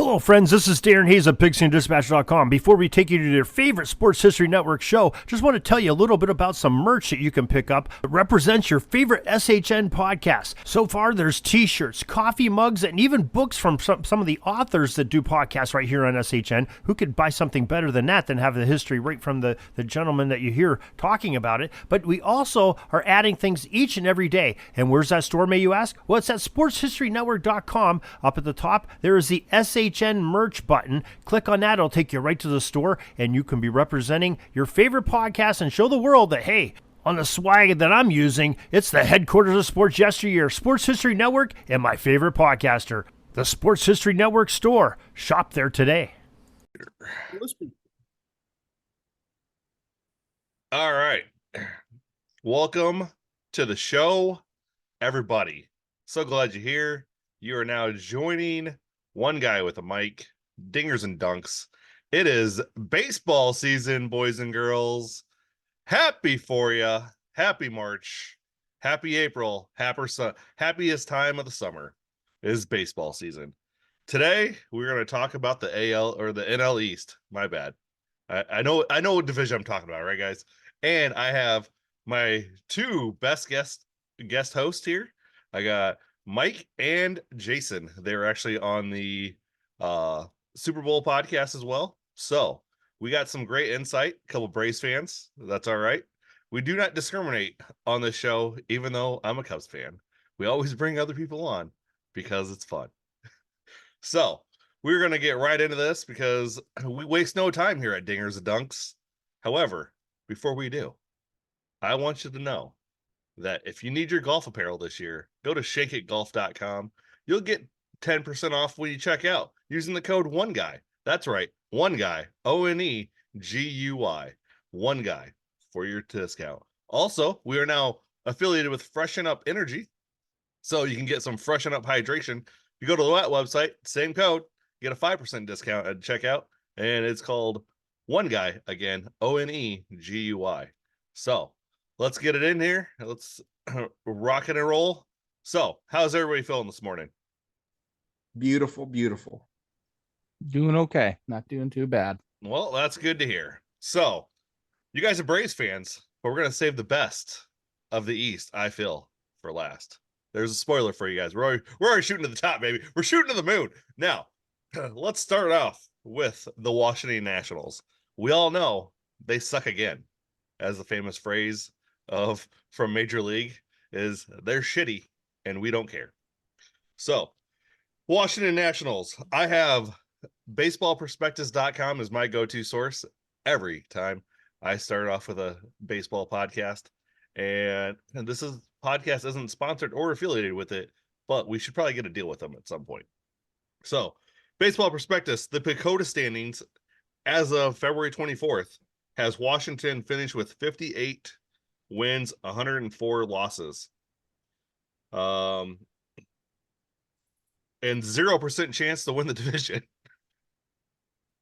Hello, friends. This is Darren Hayes of PigskinDispatch.com. Before we take you to your favorite Sports History Network show, just want to tell you a little bit about some merch that you can pick up that represents your favorite SHN podcast. So far, there's t-shirts, coffee mugs, and even books from some of the authors that do podcasts right here on SHN. Who could buy something better than that, than have the history right from the gentleman that you hear talking about it? But we also are adding things each and every day. And where's that store, may you ask? Well, it's at SportsHistoryNetwork.com. Up at the top, there is the SHN merch button. Click on that. It'll take you right to the store, and you can be representing your favorite podcast and show the world that, hey, on the swag that I'm using, it's the headquarters of sports yesteryear, Sports History Network, and my favorite podcaster, the Sports History Network store. Shop there today. All right. Welcome to the show, everybody. So glad you're here. You are now joining One Guy with a Mic, Dingers and Dunks. It is baseball season, boys and girls. Happy for you. Happy March. Happy April. Happiest time of the summer is baseball season. Today, we're going to talk about the AL or the NL East. My bad. I know what division I'm talking about, right, guys? And I have my two best guest hosts here. I got Mike and Jason. They were actually on the Super Bowl podcast as well. So we got some great insight. A couple Braves fans. That's all right. We do not discriminate on this show, even though I'm a Cubs fan. We always bring other people on because it's fun. So we're going to get right into this because we waste no time here at Dingers and Dunks. However, before we do, I want you to know that if you need your golf apparel this year, go to shakeitgolf.com. You'll get 10% off when you check out using the code One Guy. That's right, One Guy, ONEGUY, One Guy for your discount. Also, we are now affiliated with Freshen Up Energy, so you can get some Freshen Up hydration. You go to the website, same code, get a 5% discount at checkout, and it's called One Guy, again, ONEGUY. So let's get it in here. Let's rock it and roll. So, how's everybody feeling this morning? Beautiful. Doing okay. Not doing too bad. Well, that's good to hear. So, you guys are Braves fans, but we're going to save the best of the East, I feel, for last. There's a spoiler for you guys. We're already shooting to the top, baby. We're shooting to the moon. Now, let's start off with the Washington Nationals. We all know they suck again, as the famous phrase from Major League is, they're shitty and we don't care. So, Washington Nationals, I have baseballprospectus.com as my go-to source every time I start off with a baseball podcast. And this podcast isn't sponsored or affiliated with it, but we should probably get a deal with them at some point. So, Baseball Prospectus, the PECOTA standings as of February 24th has Washington finished with 58 wins, 104 losses. And 0% chance to win the division.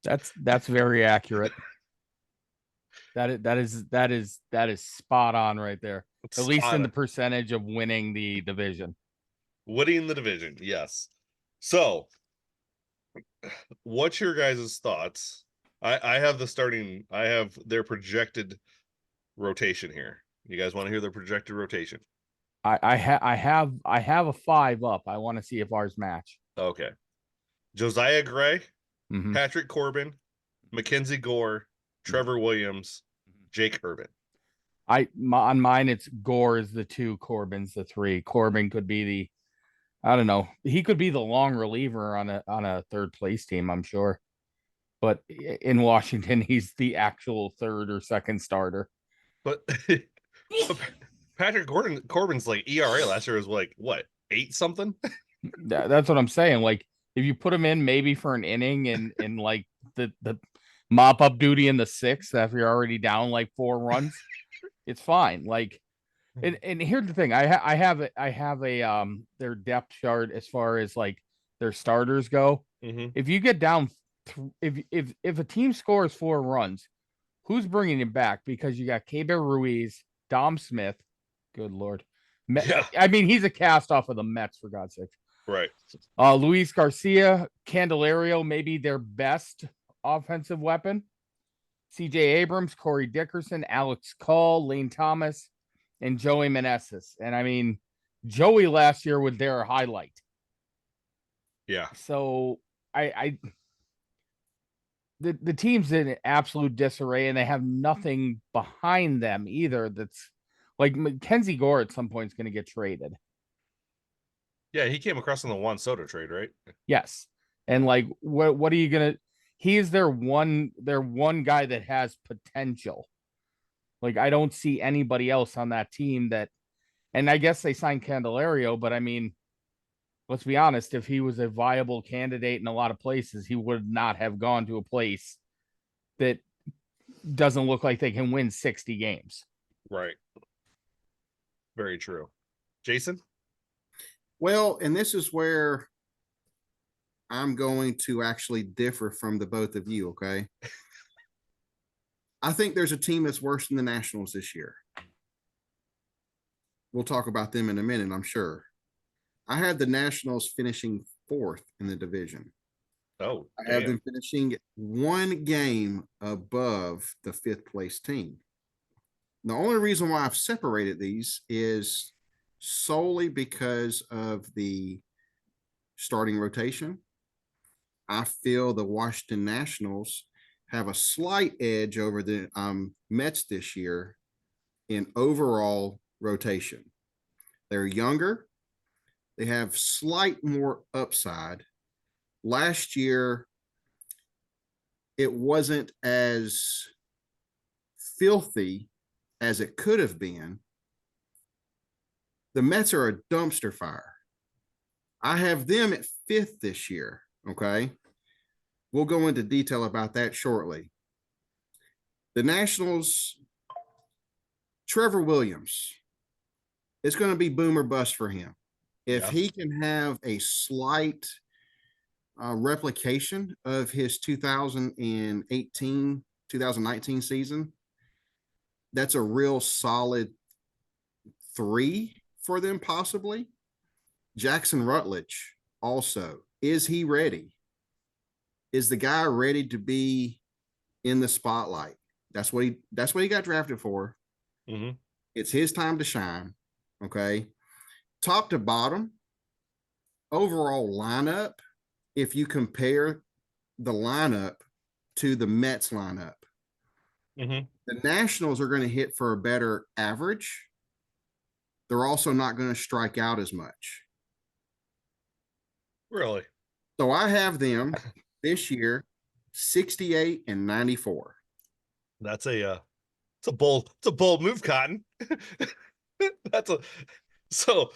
That's very accurate. That is spot on right there. At least in the percentage of winning the division. Winning the division, yes. So, what's your guys' thoughts? I have their projected rotation here. You guys want to hear their projected rotation? I have a 5 up. I want to see if ours match. Okay. Josiah Gray, Mm-hmm. Patrick Corbin, Mackenzie Gore, Trevor Williams, Jake Irvin. On mine, it's Gore is the 2, Corbin's the 3. Corbin could be I don't know. He could be the long reliever on a third place team, I'm sure. But in Washington, he's the actual third or second starter. But Patrick Corbin's like ERA last year was like what, 8 something? That's what I'm saying. Like, if you put him in maybe for an inning and like the mop up duty in the 6th after you're already down like 4 runs, it's fine. Like, and here's the thing: I have a their depth chart as far as like their starters go. Mm-hmm. If you get down, if a team scores 4 runs, who's bringing him back? Because you got Keibert Ruiz, Dom Smith. Good Lord. Yeah. I mean, he's a cast off of the Mets, for God's sake. Right. Luis Garcia, Candelario, maybe their best offensive weapon. CJ Abrams, Corey Dickerson, Alex Call, Lane Thomas, and Joey Meneses. And I mean, Joey last year was their highlight. Yeah. So the team's in absolute disarray, and they have nothing behind them either. That's like Mackenzie Gore at some point is going to get traded. Yeah, he came across on the Juan Soto trade, right? Yes. And like what are you gonna he is their one guy that has potential. Like I don't see anybody else on that team that, and I guess they signed Candelario, but I mean, let's be honest, if he was a viable candidate in a lot of places, he would not have gone to a place that doesn't look like they can win 60 games. Right. Very true. Jason? Well, and this is where I'm going to actually differ from the both of you, okay? I think there's a team that's worse than the Nationals this year. We'll talk about them in a minute, I'm sure. I have the Nationals finishing 4th in the division. Oh, I have them finishing 1 game above the 5th place team. The only reason why I've separated these is solely because of the starting rotation. I feel the Washington Nationals have a slight edge over the Mets this year in overall rotation. They're younger. They have slight more upside. Last year, it wasn't as filthy as it could have been. The Mets are a dumpster fire. I have them at 5th this year, okay? We'll go into detail about that shortly. The Nationals, Trevor Williams, it's going to be boom or bust for him. If he can have a slight replication of his 2019 season, that's a real solid 3 for them, possibly. Jackson Rutledge also. Is he ready? Is the guy ready to be in the spotlight? That's what he got drafted for. Mm-hmm. It's his time to shine. Okay. Top to bottom, overall lineup, if you compare the lineup to the Mets lineup, the Nationals are going to hit for a better average. They're also not going to strike out as much. Really? So I have them this year 68 and 94. That's it's a bold move, Cotton. So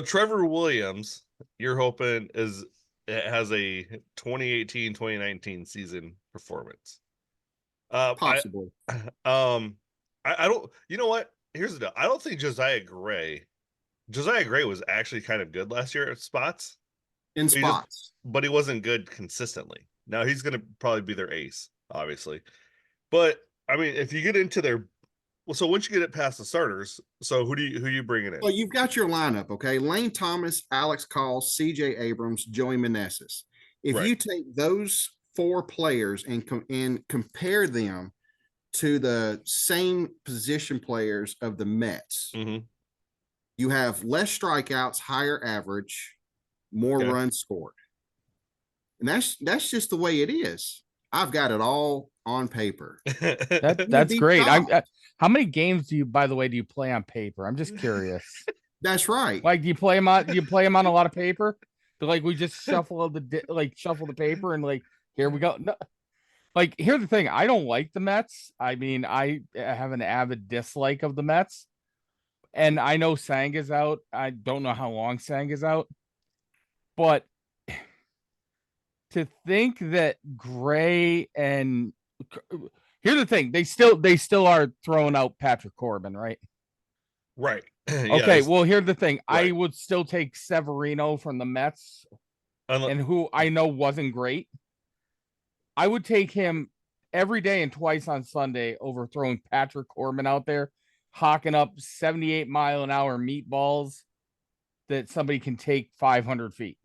Trevor Williams, you're hoping has a 2018-2019 season performance. Possible. I don't, you know what? Here's the deal. I don't think Josiah Gray was actually kind of good last year at spots. In spots. But he wasn't good consistently. Now he's going to probably be their ace, obviously. But I mean, if you get into their, well, so once you get it past the starters, so who you bringing in? Well, you've got your lineup, okay? Lane Thomas, Alex Call, CJ Abrams, Joey Meneses. If you take those 4 players and compare them to the same position players of the Mets, you have less strikeouts, higher average, more runs scored. And that's just the way it is. I've got it all on paper. That's great. How many games do you play on paper? I'm just curious. That's right. Like, do you play them on a lot of paper? Like we just shuffle the paper and like, here we go. No, like, here's the thing. I don't like the Mets. I mean, I have an avid dislike of the Mets. And I know Sang is out. I don't know how long Sang is out. But to think that Gray and here's the thing, they still are throwing out Patrick Corbin, right? Right. Okay, well, here's the thing. Right. I would still take Severino from the Mets, and who I know wasn't great. I would take him every day and twice on Sunday over throwing Patrick Corbin out there, hawking up 78-mile-an-hour meatballs that somebody can take 500 feet.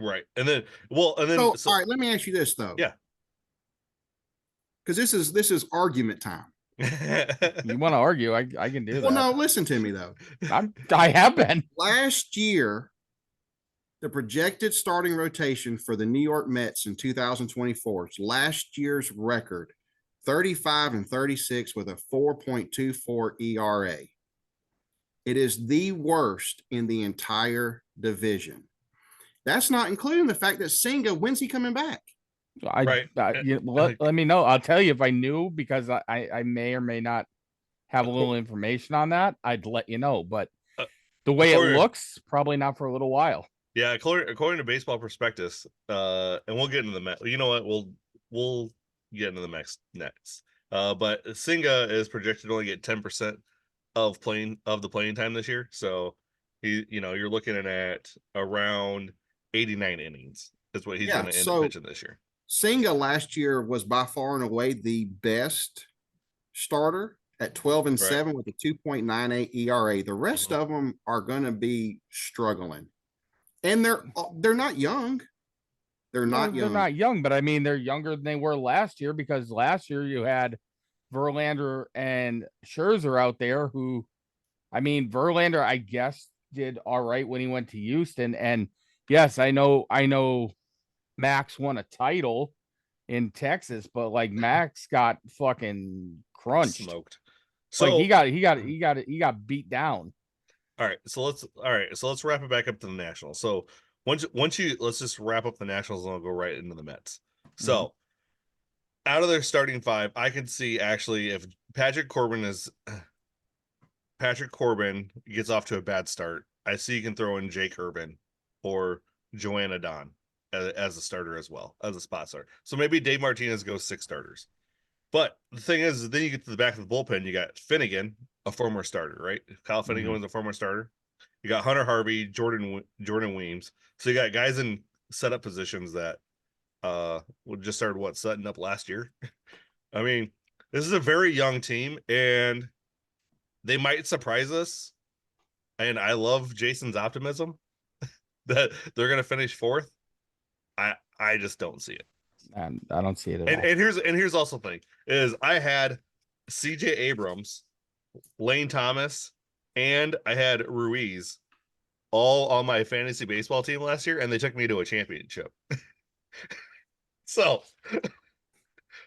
Right. And then, well, and then, all right, let me ask you this though. Yeah. Because this is argument time. You want to argue? I can do that. Well, no, listen to me though. I have been. Last year, the projected starting rotation for the New York Mets in 2024 is last year's record, 35-36 with a 4.24 ERA. It is the worst in the entire division. That's not including the fact that Senga, when's he coming back? Right. Let me know. I'll tell you if I knew, because I may or may not have a little information on that. I'd let you know. But the way it looks, probably not for a little while. Yeah, according to Baseball Prospectus, and we'll get into the Mets. You know what? We'll get into the Mets next. But Senga is projected to only get 10% of the playing time this year. So you're looking at around 89 innings is what he's going to end up pitching this year. Senga last year was by far and away the best starter at 12-7 with a 2.98 ERA. The rest of them are going to be struggling. And they're not young. They're not young, but I mean, they're younger than they were last year, because last year you had Verlander and Scherzer out there who, I mean, Verlander, I guess, did all right when he went to Houston. And yes, I know Max won a title in Texas, but like Max got fucking crunched, smoked. So like he got beat down. All right, so let's wrap it back up to the Nationals. So let's just wrap up the Nationals and I'll go right into the Mets. So out of their starting five, I can see actually if Patrick Corbin gets off to a bad start, I see you can throw in Jake Urban or Joanna Don as a starter as well, as a spot starter. So maybe Dave Martinez goes 6 starters. But the thing is, then you get to the back of the bullpen, you got Finnegan, a former starter, right? Kyle Finnegan was a former starter. You got Hunter Harvey, Jordan Weems. So you got guys in setup positions that just started setting up last year. I mean, this is a very young team, and they might surprise us. And I love Jason's optimism that they're going to finish 4th. I just don't see it. And I don't see it at all. And here's also the thing is I had CJ Abrams, Lane Thomas, and I had Ruiz all on my fantasy baseball team last year, and they took me to a championship. So,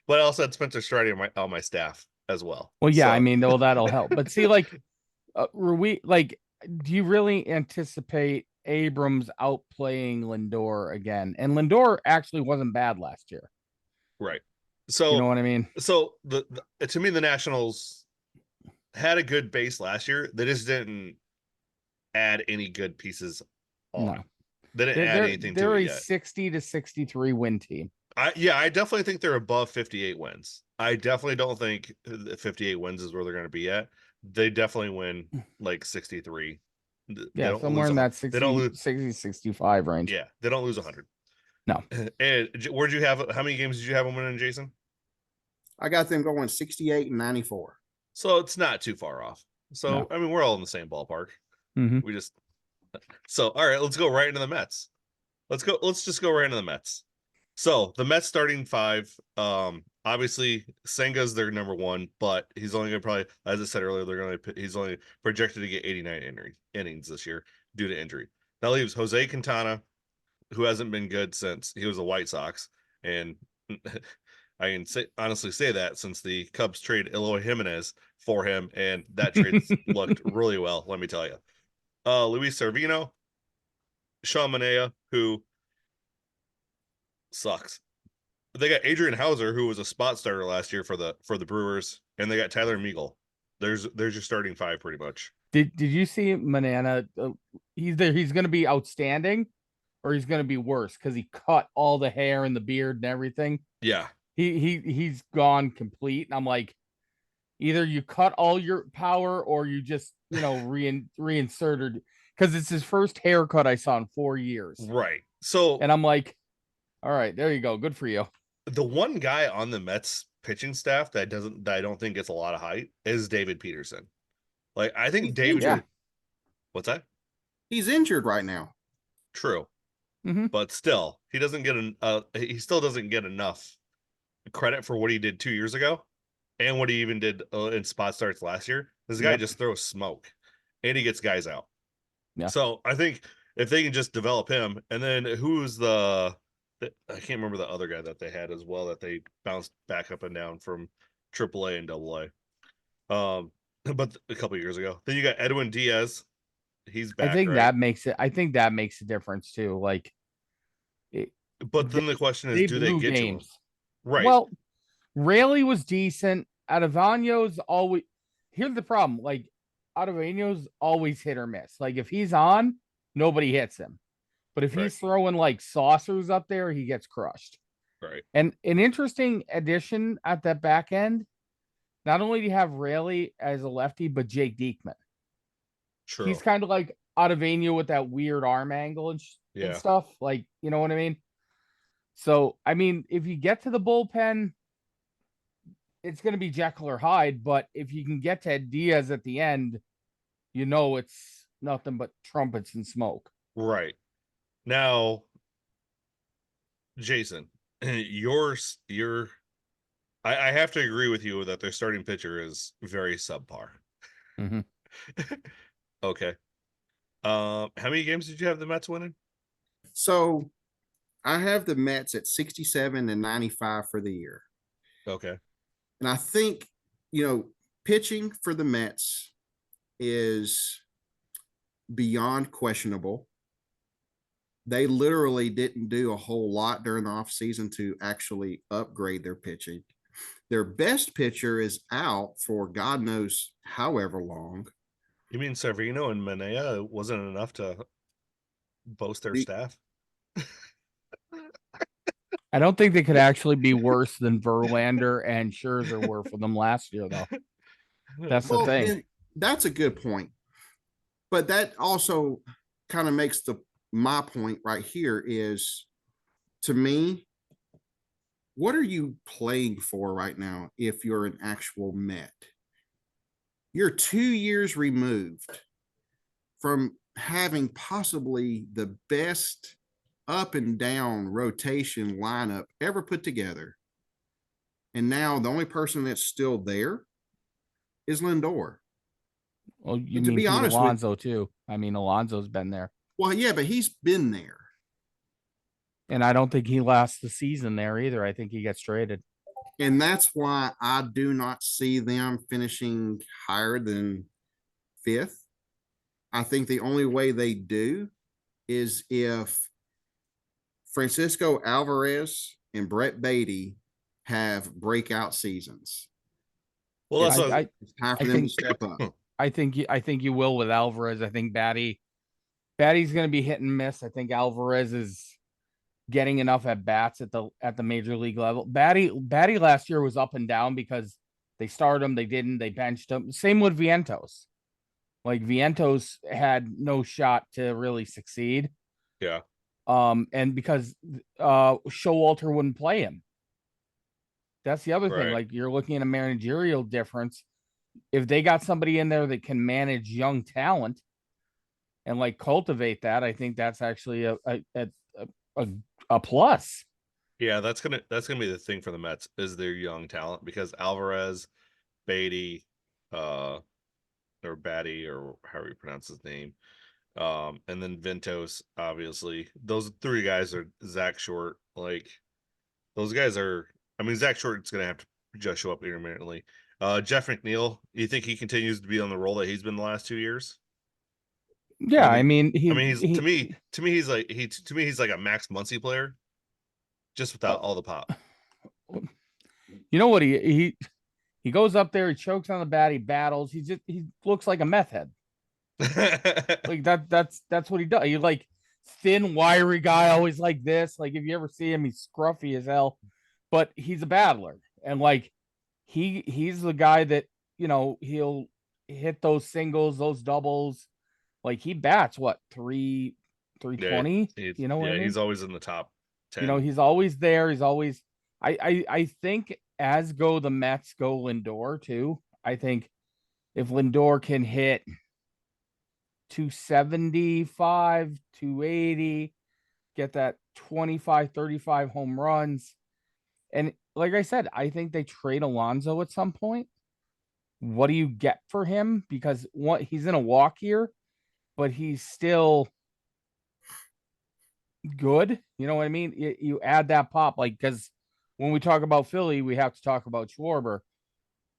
but I also had Spencer Strider on my staff as well. Well, yeah, I mean, that'll help. But see, like Ruiz, like, do you really anticipate Abrams outplaying Lindor again? And Lindor actually wasn't bad last year. Right. So you know what I mean? So the to me, the Nationals had a good base last year. They just didn't add any good pieces on. No. They didn't add anything to it yet. They're a 60-63 win team. I definitely think they're above 58 wins. I definitely don't think 58 wins is where they're going to be at. They definitely win like 63. Yeah, somewhere in that 60-65 range. Yeah, they don't lose 100. No. And how many games did you have them winning, Jason? I got them going 68-94. So it's not too far off. So, no. I mean, we're all in the same ballpark. Mm-hmm. So, all right, let's go right into the Mets. Let's just go right into the Mets. So the Mets starting 5, obviously Senga's their number 1, but he's only going to probably, as I said earlier, he's only projected to get 89 innings this year due to injury. That leaves Jose Quintana, who hasn't been good since he was a White Sox. And I can honestly say that since the Cubs trade Eloy Jimenez for him, and that trade looked really well, let me tell you. Luis Servino, Sean Manaea, who sucks. They got Adrian Hauser, who was a spot starter last year for the Brewers, and they got Tyler Meagle. There's your starting 5 pretty much. Did you see Manana? He's going to be outstanding, or he's going to be worse because he cut all the hair and the beard and everything. Yeah, he's gone complete. And I'm like, either you cut all your power or you just reinserted, because it's his first haircut I saw in 4 years. Right. So, and I'm like, all right, there you go. Good for you. The one guy on the Mets pitching staff that I don't think gets a lot of hype is David Peterson. Like, I think David. Yeah. What's that? He's injured right now. True. but still, he still doesn't get enough credit for what he did 2 years ago and what he even did in spot starts last year. This guy just throws smoke and he gets guys out. Yeah. So I think if they can just develop him, and then who's I can't remember the other guy that they had as well that they bounced back up and down from AAA and AA. But a couple years ago, then you got Edwin Diaz. He's back. I think right? that makes it. I think that makes a difference too. Like, but then the question is, do they blew get games? to him? Right. Well, Rayleigh was decent. Adavano's always. Here's the problem. Like, Adavano's always hit or miss. Like, if he's on, nobody hits him. But if he's throwing like saucers up there, he gets crushed. Right. And an interesting addition at that back end. Not only do you have Rayleigh as a lefty, but Jake Diekman. True. He's kind of like Ottavino with that weird arm angle and stuff. Like, you know what I mean? So, I mean, if you get to the bullpen, it's going to be Jekyll or Hyde. But if you can get to Diaz at the end, you know it's nothing but trumpets and smoke. Right. Now, Jason, I have to agree with you that their starting pitcher is very subpar. Mm-hmm. Okay. How many games did you have the Mets winning? So I have the Mets at 67 and 95 for the year. Okay. And I think, pitching for the Mets is beyond questionable. They literally didn't do a whole lot during the offseason to actually upgrade their pitching. Their best pitcher is out for God knows however long. You mean Severino and Manea wasn't enough to boast their staff? I don't think they could actually be worse than Verlander and Scherzer were for them last year, though. That's the thing. That's a good point. But that also kind of makes my point right here is, to me, what are you playing for right now if you're an actual Met? You're 2 years removed from having possibly the best up and down rotation lineup ever put together. And now the only person that's still there is Lindor. Well, you mean Pete Alonso too. I mean, Alonso's been there. Well, yeah, but he's been there. And I don't think he lasts the season there either. I think he gets traded. And that's why I do not see them finishing higher than 5th. I think the only way they do is if Francisco Alvarez and Brett Beatty have breakout seasons. Well, it's time for them to step up. I think you will with Alvarez. I think Batty's going to be hit and miss. I think Alvarez is getting enough at bats at the major league level. Batty last year was up and down because they started him, they didn't, they benched him. Same with Vientos. Like, Vientos had no shot to really succeed. Yeah. And because Showalter wouldn't play him. That's the other thing. Like, you're looking at a managerial difference. If they got somebody in there that can manage young talent and like cultivate that, I think that's actually a plus. Yeah, that's gonna be the thing for the Mets is their young talent, because Alvarez, Beatty, or Batty, or however you pronounce his name, and then Ventos, obviously. Those 3 guys are Zach Short. Like, those guys are. I mean, Zach Short's gonna have to just show up intermittently. Jeff McNeil, you think he continues to be on the role that he's been the last 2 years? Yeah, I mean, he's to me he's like a Max Muncy player, just without all the pop. You know what? He goes up there, he chokes on the bat, he battles. He looks like a meth head. Like that's what he does. He like thin, wiry guy, always like this. Like, if you ever see him, he's scruffy as hell, but he's a battler, and like he's the guy that, he'll hit those singles, those doubles. Like, he bats what, 320? You know what I mean? He's always in the top 10. He's always there. He's always. I think as go the Mets, go Lindor too. I think if Lindor can hit 275, 280, get that 25, 35 home runs. And like I said, I think they trade Alonso at some point. What do you get for him? Because he's in a walk year, but he's still good. You know what I mean? You add that pop, like, because when we talk about Philly, we have to talk about Schwarber.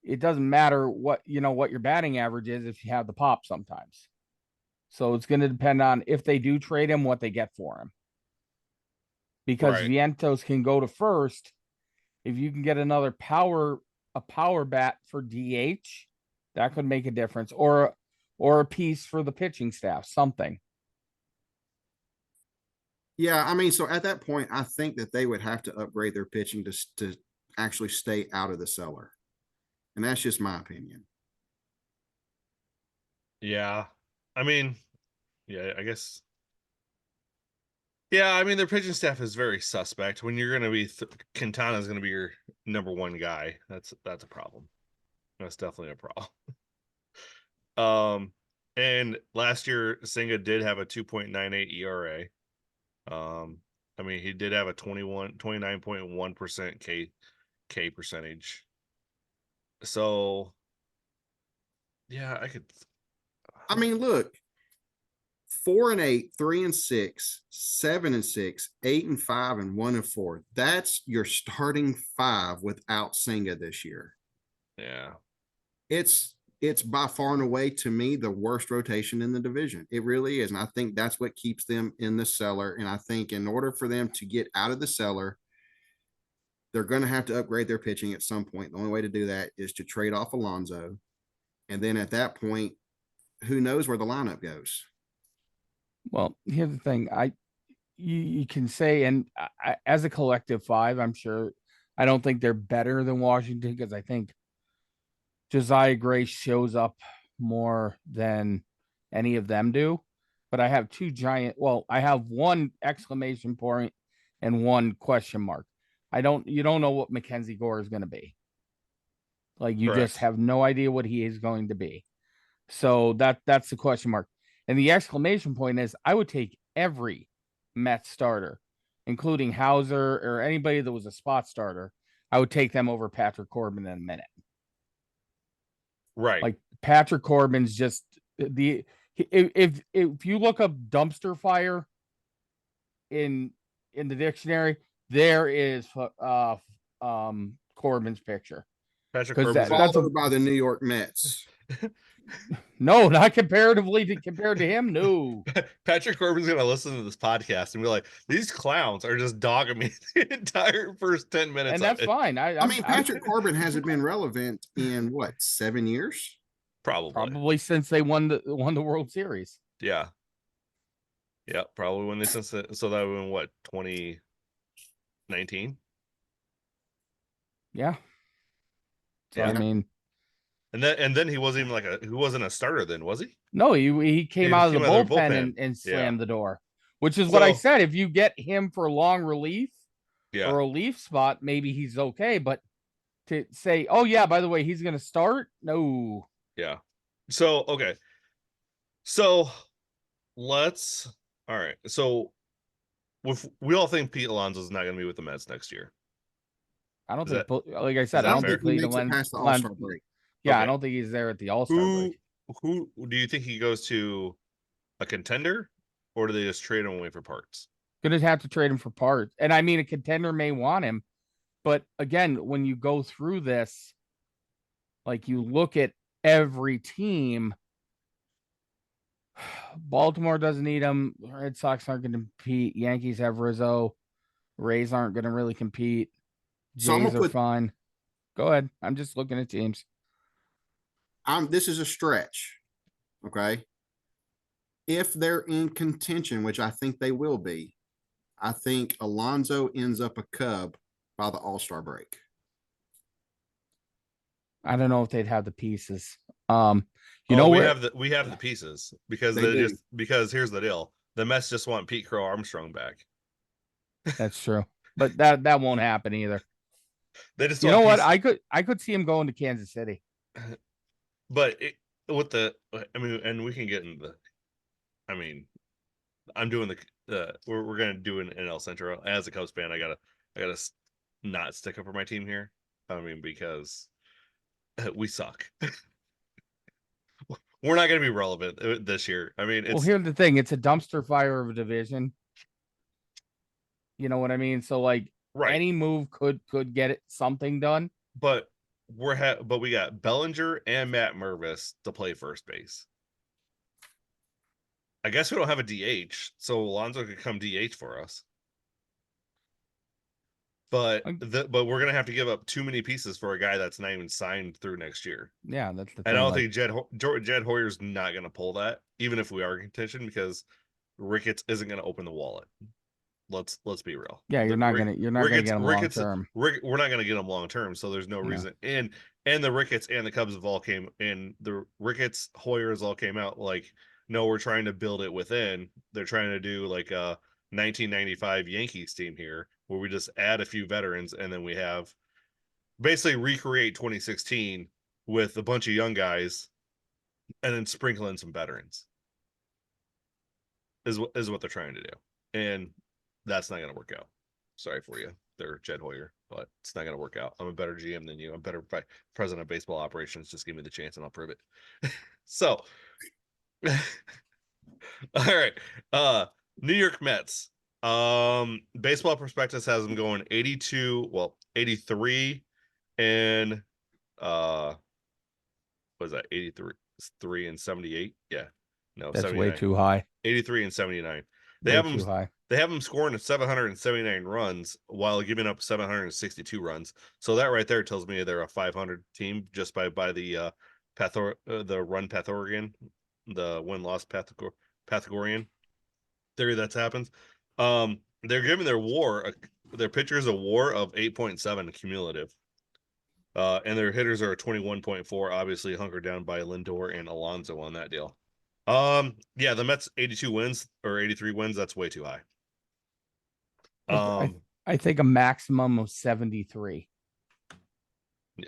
It doesn't matter what your batting average is if you have the pop sometimes. So it's going to depend on if they do trade him, what they get for him. Because Right. Vientos can go to first. If you can get a power bat for DH, that could make a difference, or a piece for the pitching staff, something. Yeah, I mean, so at that point, I think that they would have to upgrade their pitching to actually stay out of the cellar. And that's just my opinion. Yeah. I mean, yeah, I guess. Yeah, I mean, their pitching staff is very suspect. When you're going to be Quintana's going to be your number one guy. That's a problem. That's definitely a problem. And last year Senga did have a 2.98 ERA. I mean, he did have a 29.1% K percentage. So yeah, I mean, look, 4-8, 3-6, 7-6, 8-5, and 1-4. That's your starting five without Senga this year. Yeah. It's by far and away, to me, the worst rotation in the division. It really is. And I think that's what keeps them in the cellar. And I think in order for them to get out of the cellar, they're going to have to upgrade their pitching at some point. The only way to do that is to trade off Alonso. And then at that point, who knows where the lineup goes? Well, here's the thing. You can say, and as a collective five, I'm sure, I don't think they're better than Washington, because I think Josiah Gray shows up more than any of them do. But I have I have one exclamation point and one question mark. You don't know what Mackenzie Gore is going to be. Like, you Correct. just have no idea what he is going to be. So that's the question mark. And the exclamation point is, I would take every Mets starter, including Hauser or anybody that was a spot starter. I would take them over Patrick Corbin in a minute. Right. Like, Patrick Corbin's just if you look up dumpster fire in the dictionary, there is Corbin's picture. Patrick 'Cause Corbin's Followed by the New York Mets. No, not compared to him. No. Patrick Corbin's gonna listen to this podcast and be like, "These clowns are just dogging me the entire first 10 minutes." And that's fine. I mean, Patrick Corbin hasn't been relevant in what, 7 years? Probably since they won the World Series. Yeah. Yeah, probably when they since so that would have been what, 2019? Yeah. So Yeah. I mean, and then he wasn't even he wasn't a starter then, was he? no, he came out of the bullpen and slammed the door, which is what I said. If you get him for long relief or a relief spot, maybe he's okay. But to say, oh yeah, by the way, he's going to start, no. Yeah. So okay. So all right. So we all think Pete Alonso is not going to be with the Mets next year. I don't think, like I said, I don't think he makes it past the All-Star break. Yeah, Okay. I don't think he's there at the All-Star break. Who do you think he goes to? A contender, or do they just trade him away for parts? Gonna have to trade him for parts. And I mean, a contender may want him, but again, when you go through this, like, you look at every team, Baltimore doesn't need him. Red Sox aren't going to compete. Yankees have Rizzo. Rays aren't going to really compete. Jays are fine. Go ahead. I'm just looking at teams. This is a stretch. Okay. If they're in contention, which I think they will be, I think Alonso ends up a Cub by the All-Star break. I don't know if they'd have the pieces. We have the pieces because because here's the deal. The Mets just want Pete Crow Armstrong back. That's true. But that won't happen either. They just what? I could see him going to Kansas City. But and we can get into I'm doing we're gonna do an NL Central. As a Cubs fan, I gotta not stick up for my team here. I mean, because we suck. We're not gonna be relevant this year. I mean, Well, it's here's the thing: it's a dumpster fire of a division. You know what I mean? So like right, any move could get it something done. but but we got Bellinger and Matt Mervis to play first base. I guess we don't have a DH, so Alonso could come DH for us. But but we're gonna have to give up too many pieces for a guy that's not even signed through next year. Yeah, that's the thing. And I don't think Jed Hoyer's not gonna pull that, even if we are in contention, because Ricketts isn't gonna open the wallet. Let's be real. Yeah, you're not gonna get him long term. We're not gonna get him long term, so there's no reason. And the Ricketts and the Cubs have all came, and the Ricketts Hoyers all came out like, no, we're trying to build it within. They're trying to do like a 1995 Yankees team here, where we just add a few veterans, and then we have basically recreate 2016 with a bunch of young guys, and then sprinkle in some veterans. Is what they're trying to do, and that's not going to work out. Sorry for you, they're Jed Hoyer, but it's not going to work out. I'm a better GM than you. I'm better president of baseball operations. Just give me the chance, and I'll prove it. So, all right, New York Mets. Baseball Prospectus has them going 83 and what was that, 83 and 78? Yeah, no, that's 79. way too high. 83 and 79. They have them scoring 779 runs while giving up 762 runs. So that right there tells me they're a 500 team just by the the run Pythagorean, the win-loss Pythagorean theory that's happened. They're giving their pitchers a WAR of 8.7 cumulative. And their hitters are 21.4, obviously hunkered down by Lindor and Alonso on that deal. Yeah, the Mets 82 wins or 83 wins, that's way too high. I think a maximum of 73.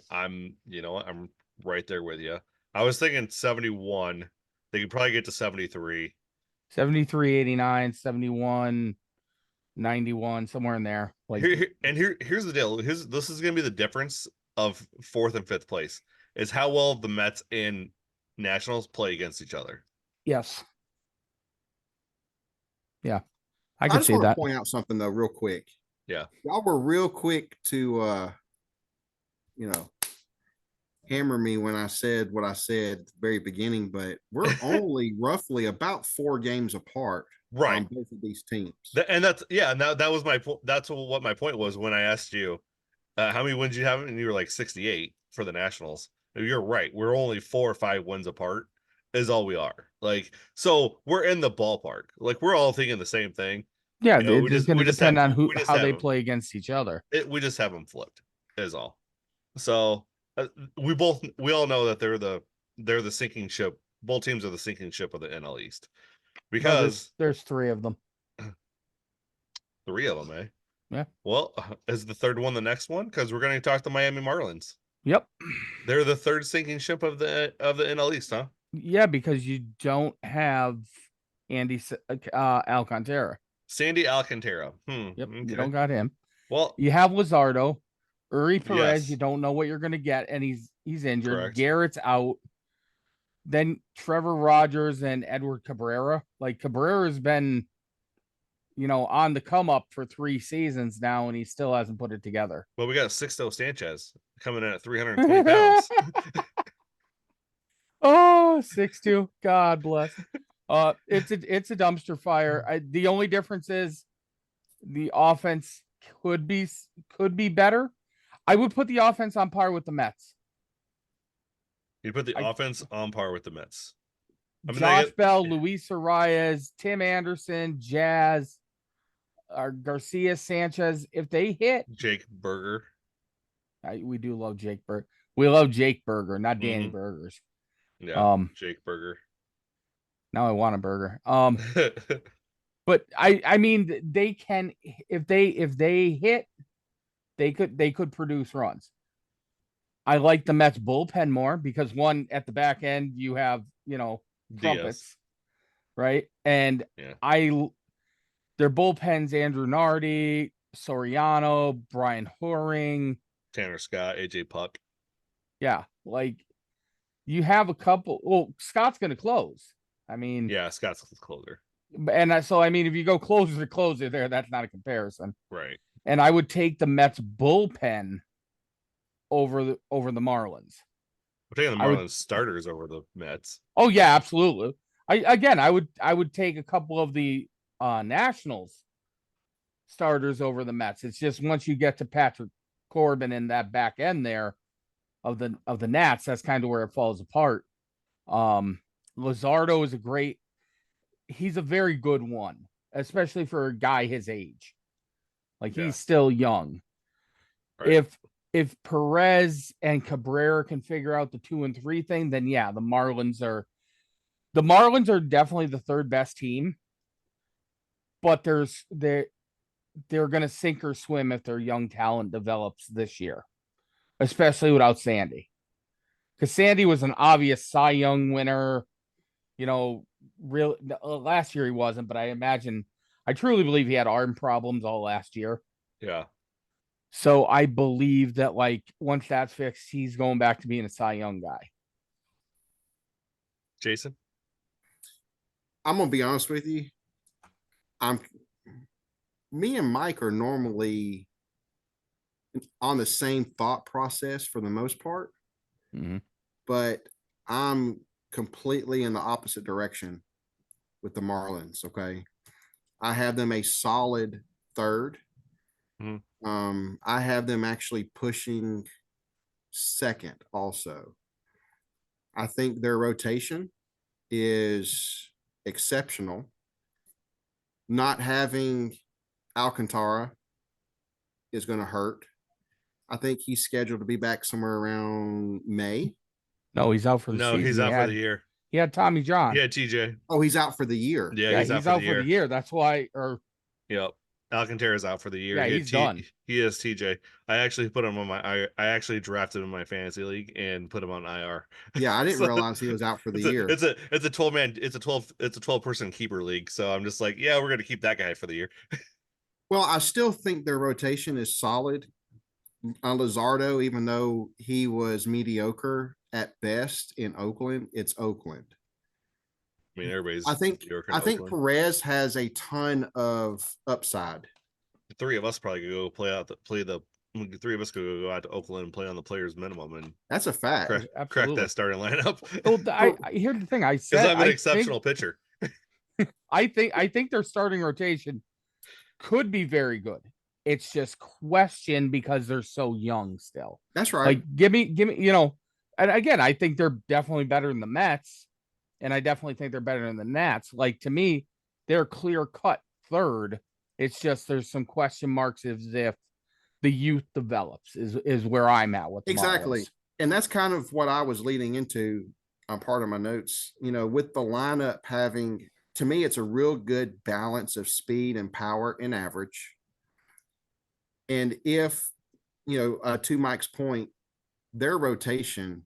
I'm right there with you. I was thinking 71. They could probably get to 73. 73, 89, 71, 91, somewhere in there. Like here's the deal. This is going to be the difference of 4th and 5th place is how well the Mets and Nationals play against each other. Yes. Yeah. I can see that. Point out something though, real quick. Yeah. Y'all were real quick to hammer me when I said what I said at the very beginning, but we're only roughly about 4 games apart right on both of these teams. And that's that was my point. That's what my point was when I asked you how many wins you have, and you were like 68 for the Nationals. You're right. We're only 4 or 5 wins apart is all we are. Like, so we're in the ballpark. Like, we're all thinking the same thing. Yeah, it's going to depend on how they play against each other. We just have them flipped is all. So we all know that they're the sinking ship. Both teams are the sinking ship of the NL East because there's 3 of them. 3 of them, eh? Yeah. Well, is the third one the next one? Because we're going to talk to Miami Marlins. Yep. They're the third sinking ship of the NL East, huh? Yeah, because you don't have Andy Alcantara. Sandy Alcantara. Yep. Okay. You don't got him. Well, you have Luzardo, Uri Perez. Yes. You don't know what you're going to get, and he's injured. Correct. Garrett's out. Then Trevor Rogers and Edward Cabrera. Like, Cabrera's been, on the come up for 3 seasons now, and he still hasn't put it together. Well, we got Sixto Sanchez coming in at 320 pounds. Oh, 6'2". God bless. It's a dumpster fire. The only difference is the offense could be better. I would put the offense on par with the Mets. You put the offense on par with the Mets. Josh Bell, Luis Arias, Tim Anderson, Jazz, Garcia, Sanchez. If they hit Jake Berger, we do love Jake Berger. We love Jake Berger, not Danny Burgers. Yeah, Jake Berger. Now I want a burger. But I mean, they can if they hit, they could produce runs. I like the Mets bullpen more because one at the back end you have trumpets, right? And their bullpens, Andrew Nardi, Soriano, Brian Horing. Tanner Scott, AJ Puck. Yeah, like you have a couple. Well, Scott's going to close. I mean, Yeah, Scott's closer. and so I mean, if you go closer to closer there, that's not a comparison. Right. And I would take the Mets bullpen over the Marlins. We're taking the Marlins starters over the Mets. Oh yeah, absolutely. I would take a couple of the Nationals starters over the Mets. It's just once you get to Patrick Corbin in that back end there of the Nats, that's kind of where it falls apart. Luzardo is he's a very good one, especially for a guy his age. Like he's still young. Right. If Perez and Cabrera can figure out the 2 and 3 thing, then yeah, the Marlins are definitely the third best team. But they're going to sink or swim if their young talent develops this year, especially without Sandy. Because Sandy was an obvious Cy Young winner. Last year he wasn't, but I truly believe he had arm problems all last year. Yeah. So I believe that like once that's fixed, he's going back to being a Cy Young guy. Jason? I'm going to be honest with you. Me and Mike are normally on the same thought process for the most part, but I'm completely in the opposite direction with the Marlins. Okay. I have them a solid third. I have them actually pushing second also. I think their rotation is exceptional. Not having Alcantara is going to hurt. I think he's scheduled to be back somewhere around May. No, he's out for the season. He's out for the year. He had Tommy John. Yeah, TJ. Oh, he's out for the year. Yeah, he's out for the year. That's why. Yep. Alcantara's out for the year. Yeah, he's done. He is TJ. I actually put him on I actually drafted him in my fantasy league and put him on IR. Yeah, I didn't realize he was out for the year. It's a 12 person keeper league. So I'm just like, yeah, we're gonna keep that guy for the year. Well, I still think their rotation is solid. Luzardo, even though he was mediocre at best in Oakland, it's Oakland. I mean, I think Perez has a ton of upside. The three of us probably could go the three of us could go out to Oakland and play on the players minimum, and that's a fact. Crack that starting lineup. Well, here's the thing. I said I'm an exceptional pitcher. I think their starting rotation could be very good. It's just question because they're so young still. That's right. Like give me, and again, I think they're definitely better than the Mets. And I definitely think they're better than the Nats. Like, to me, they're clear-cut third. It's just there's some question marks as if the youth develops is where I'm at with the exactly. Marlins. And that's kind of what I was leading into on part of my notes. With the lineup having, to me, it's a real good balance of speed and power and average. And if, to Mike's point, their rotation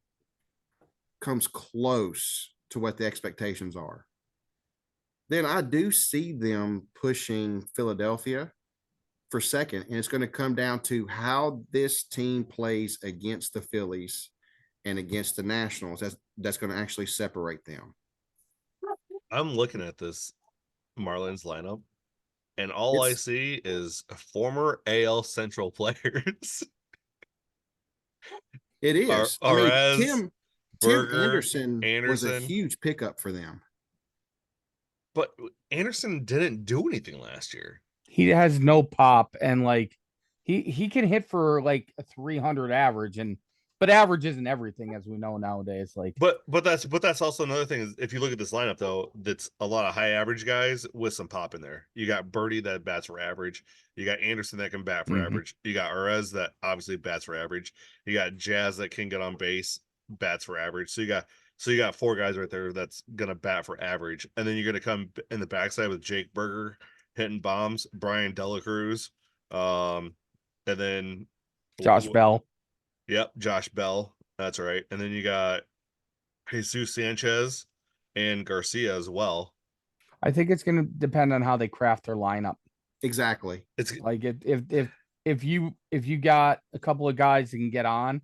comes close to what the expectations are, then I do see them pushing Philadelphia for second. And it's going to come down to how this team plays against the Phillies and against the Nationals. That's going to actually separate them. I'm looking at this Marlins lineup, and all I see is former AL Central players. It is. Tim Anderson was a huge pickup for them. But Anderson didn't do anything last year. He has no pop, and like he can hit for like a 300 average, but average isn't everything, as we know nowadays. Like, but that's also another thing is if you look at this lineup though, that's a lot of high average guys with some pop in there. You got Birdie that bats for average. You got Anderson that can bat for average. You got Arez that obviously bats for average. You got Jazz that can get on base, bats for average. So you got four guys right there that's gonna bat for average, and then you're gonna come in the backside with Jake Berger hitting bombs, Brian Delacruz, and then Josh Bell. Yep, Josh Bell. That's right. And then you got Jesus Sanchez and Garcia as well. I think it's going to depend on how they craft their lineup. Exactly. It's Like if you got a couple of guys that can get on,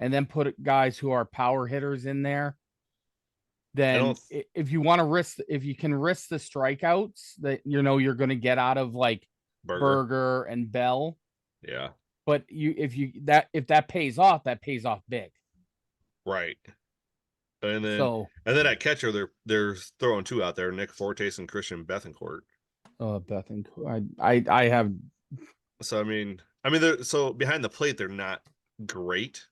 and then put guys who are power hitters in there, then if you want to risk, if you can risk the strikeouts that you're going to get out of like Berger and Bell, yeah, but if that pays off, that pays off big. Right. And then at catcher, they're throwing two out there: Nick Fortes and Christian Bethancourt. Bethancourt. I have. So I mean, so behind the plate, they're not great,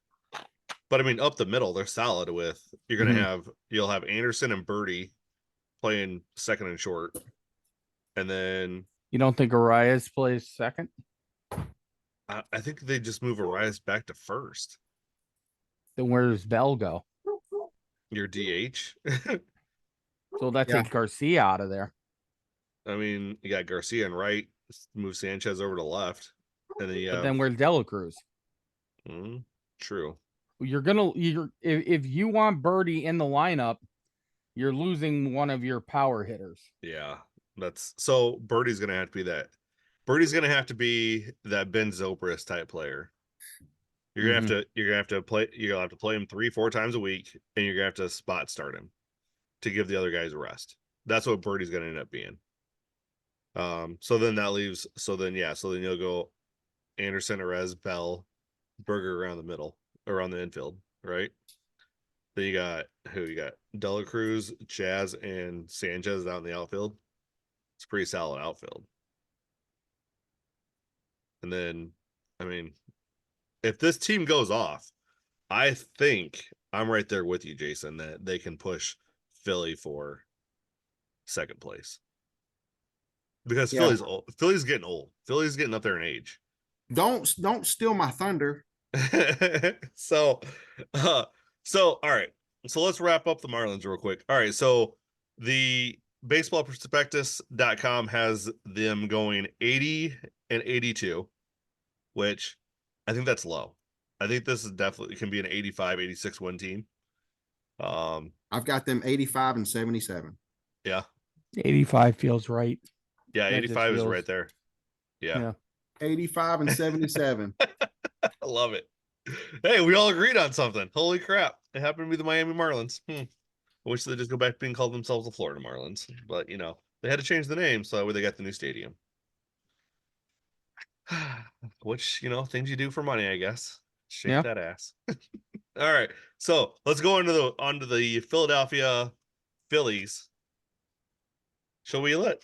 but I mean, up the middle, they're solid. With you'll have Anderson and Birdie playing second and short, and then you don't think Arias plays second? I think they just move Arias back to first. Then where does Bell go? Your DH. So that takes Garcia out of there. I mean, you got Garcia and right. Move Sanchez over to left, and then where's Dela Cruz? True. If you want Birdie in the lineup, you're losing one of your power hitters. Yeah, so Birdie's gonna have to be that. Birdie's gonna have to be that Ben Zobrist type player. You're gonna have to play him 3-4 times a week, and you're gonna have to spot start him to give the other guys a rest. That's what Birdie's gonna end up being. So then you'll go Anderson, Arez, Bell, Berger around the middle, around the infield, right? Then you got Dela Cruz, Chaz, and Sanchez out in the outfield. It's a pretty solid outfield. And then, I mean, if this team goes off, I think I'm right there with you, Jason, that they can push Philly for second place. Because Philly's old. Philly's getting old. Philly's getting up there in age. Don't steal my thunder. So all right. So let's wrap up the Marlins real quick. All right. So the baseballprospectus.com has them going 80 and 82, which I think that's low. I think this is definitely can be an 85, 86 win team. I've got them 85 and 77. Yeah. 85 feels right. Yeah, 85 is right there. Yeah. 85 and 77. I love it. Hey, we all agreed on something. Holy crap. It happened to be the Miami Marlins. I wish they'd just go back to being called themselves the Florida Marlins. But, they had to change the name, so that way they got the new stadium. Which, things you do for money, I guess. Shake that ass. All right. So let's go onto the Philadelphia Phillies. Should we let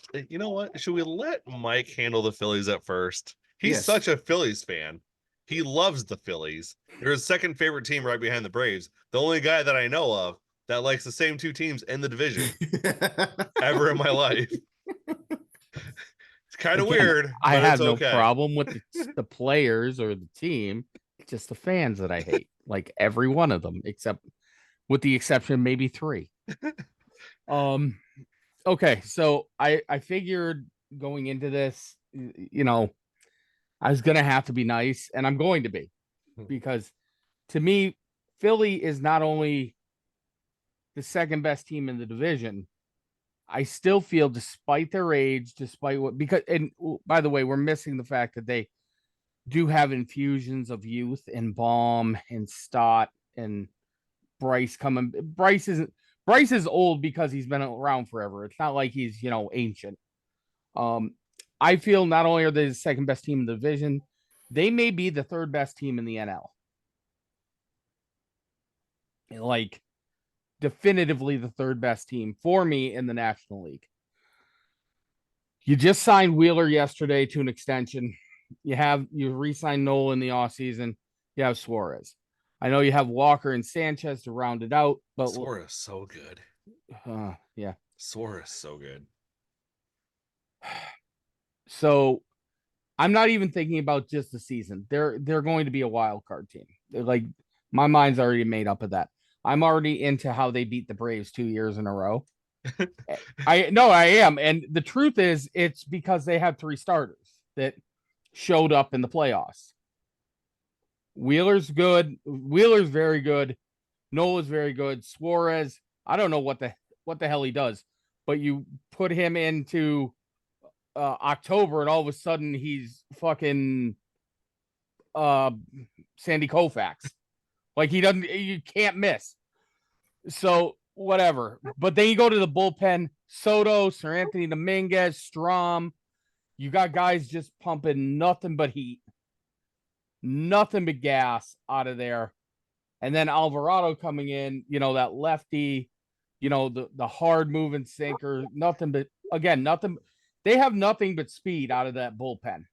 Mike handle the Phillies at first? He's such a Phillies fan. He loves the Phillies. They're his second favorite team right behind the Braves. The only guy that I know of that likes the same two teams in the division ever in my life. It's kind of weird. I have no problem with the players or the team. It's just the fans that I hate. Like every one of them, with the exception maybe 3. Okay, so I figured going into this, I was going to have to be nice, and I'm going to be, because to me, Philly is not only the second best team in the division, I still feel, despite their age, and by the way, we're missing the fact that they do have infusions of youth and Baum and Stott and Bryce coming. Bryce is old because he's been around forever. It's not like he's, ancient. I feel not only are they the second best team in the division, they may be the third best team in the NL. Like, definitively the third best team for me in the National League. You just signed Wheeler yesterday to an extension. You re-signed Nola in the offseason. You have Suarez. I know you have Walker and Sanchez to round it out, but Suarez so good. Yeah. Suarez so good. So I'm not even thinking about just the season. They're going to be a wild card team. Like, my mind's already made up of that. I'm already into how they beat the Braves 2 years in a row. I am. And the truth is, it's because they have 3 starters that showed up in the playoffs. Wheeler's good. Wheeler's very good. Nola's very good. Suarez, I don't know what the hell he does, but you put him into October, and all of a sudden he's fucking Sandy Koufax. Like you can't miss. So whatever. But then you go to the bullpen, Soto, Sir Anthony Dominguez, Strom. You got guys just pumping nothing but heat, nothing but gas out of there. And then Alvarado coming in, that lefty, the hard moving sinker, nothing but, again, nothing. They have nothing but speed out of that bullpen.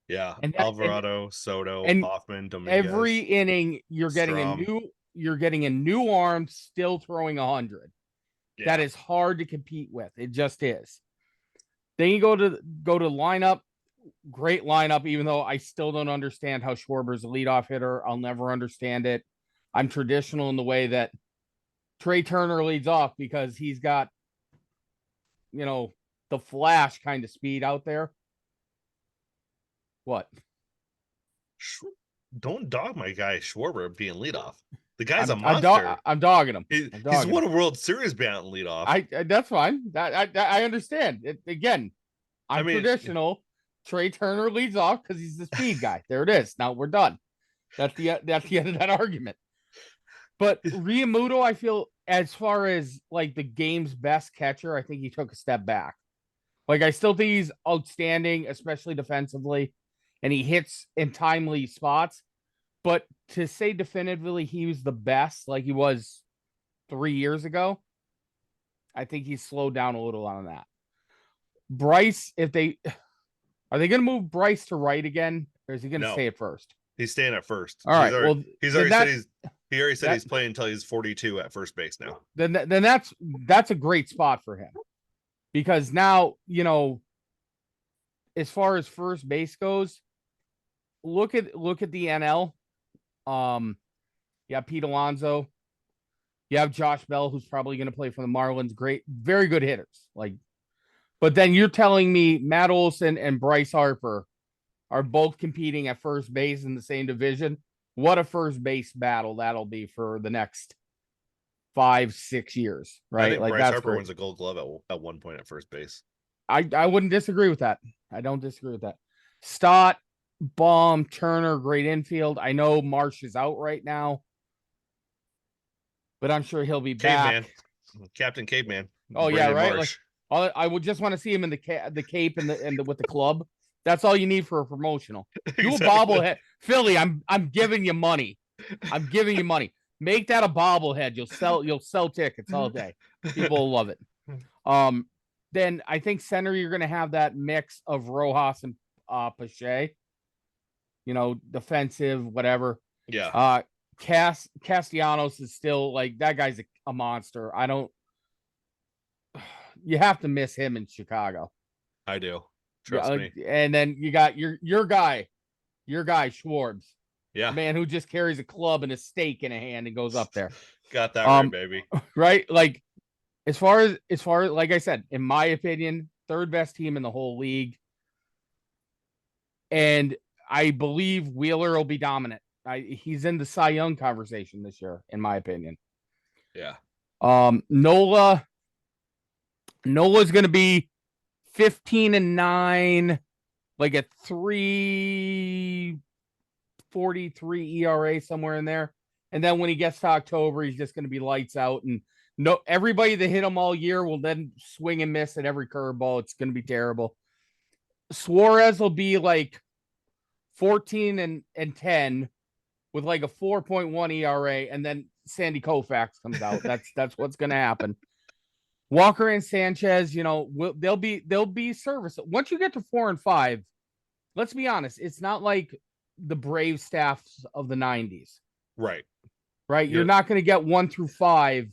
Yeah, And Alvarado, Soto, and Hoffman, Dominguez. Every inning, you're getting Strom. you're getting a new arm still throwing 100. Yeah. That is hard to compete with. It just is. Then you go to lineup. Great lineup, even though I still don't understand how Schwarber's a leadoff hitter. I'll never understand it. I'm traditional in the way that Trey Turner leads off because he's got, the flash kind of speed out there. What? Don't dog my guy Schwarber being leadoff. The guy's a monster. I'm dogging him. He's won a World Series being leadoff. That's fine. I understand. Again, I'm traditional. Trey Turner leads off because he's the speed guy. There it is. Now we're done. That's the end of that argument. But Realmuto, I feel, as far as like the game's best catcher, I think he took a step back. Like, I still think he's outstanding, especially defensively, and he hits in timely spots. But to say definitively he was the best, like he was 3 years ago, I think he's slowed down a little on that. Bryce, are they going to move Bryce to right again, or is he going to stay at first? He's staying at first. All right. He already said he's playing until he's 42 at first base now. Then that's a great spot for him, because now, as far as first base goes, look at the NL. You have Pete Alonso. You have Josh Bell, who's probably going to play for the Marlins. Great, very good hitters. But then you're telling me Matt Olson and Bryce Harper are both competing at first base in the same division. What a first base battle that'll be for the next 5-6 years, right? I think like Bryce Harper wins a Gold Glove at one point at first base. I wouldn't disagree with that. I don't disagree with that. Stott, Baum, Turner, great infield. I know Marsh is out right now, but I'm sure he'll be back. Captain Caveman. Oh yeah, right. Marsh. I would just want to see him in the cape and with the club. That's all you need for a promotional. Do a bobblehead, Philly. I'm giving you money. I'm giving you money. Make that a bobblehead. You'll sell tickets all day. People will love it. Then I think center, you're going to have that mix of Rojas and Pache. Defensive, whatever. Yeah. Castellanos is still that guy's a monster. You have to miss him in Chicago. I do. Trust me. And then you got your guy, Schwartz. Yeah. The man who just carries a club and a stake in a hand and goes up there. Got that right, baby. Right? As far as like I said, in my opinion, third best team in the whole league. And I believe Wheeler will be dominant. He's in the Cy Young conversation this year, in my opinion. Yeah. Nola's going to be 15-9, like a 3.43 ERA, somewhere in there. And then when he gets to October, he's just going to be lights out. And everybody that hit him all year will then swing and miss at every curveball. It's going to be terrible. Suarez will be 14-10 with a 4.1 ERA, and then Sandy Koufax comes out. That's what's going to happen. Walker and Sanchez, they'll be serviceable. Once you get to 4 and 5, let's be honest, it's not like the Brave staffs of the 90s. Right. You're not going to get 1 through 5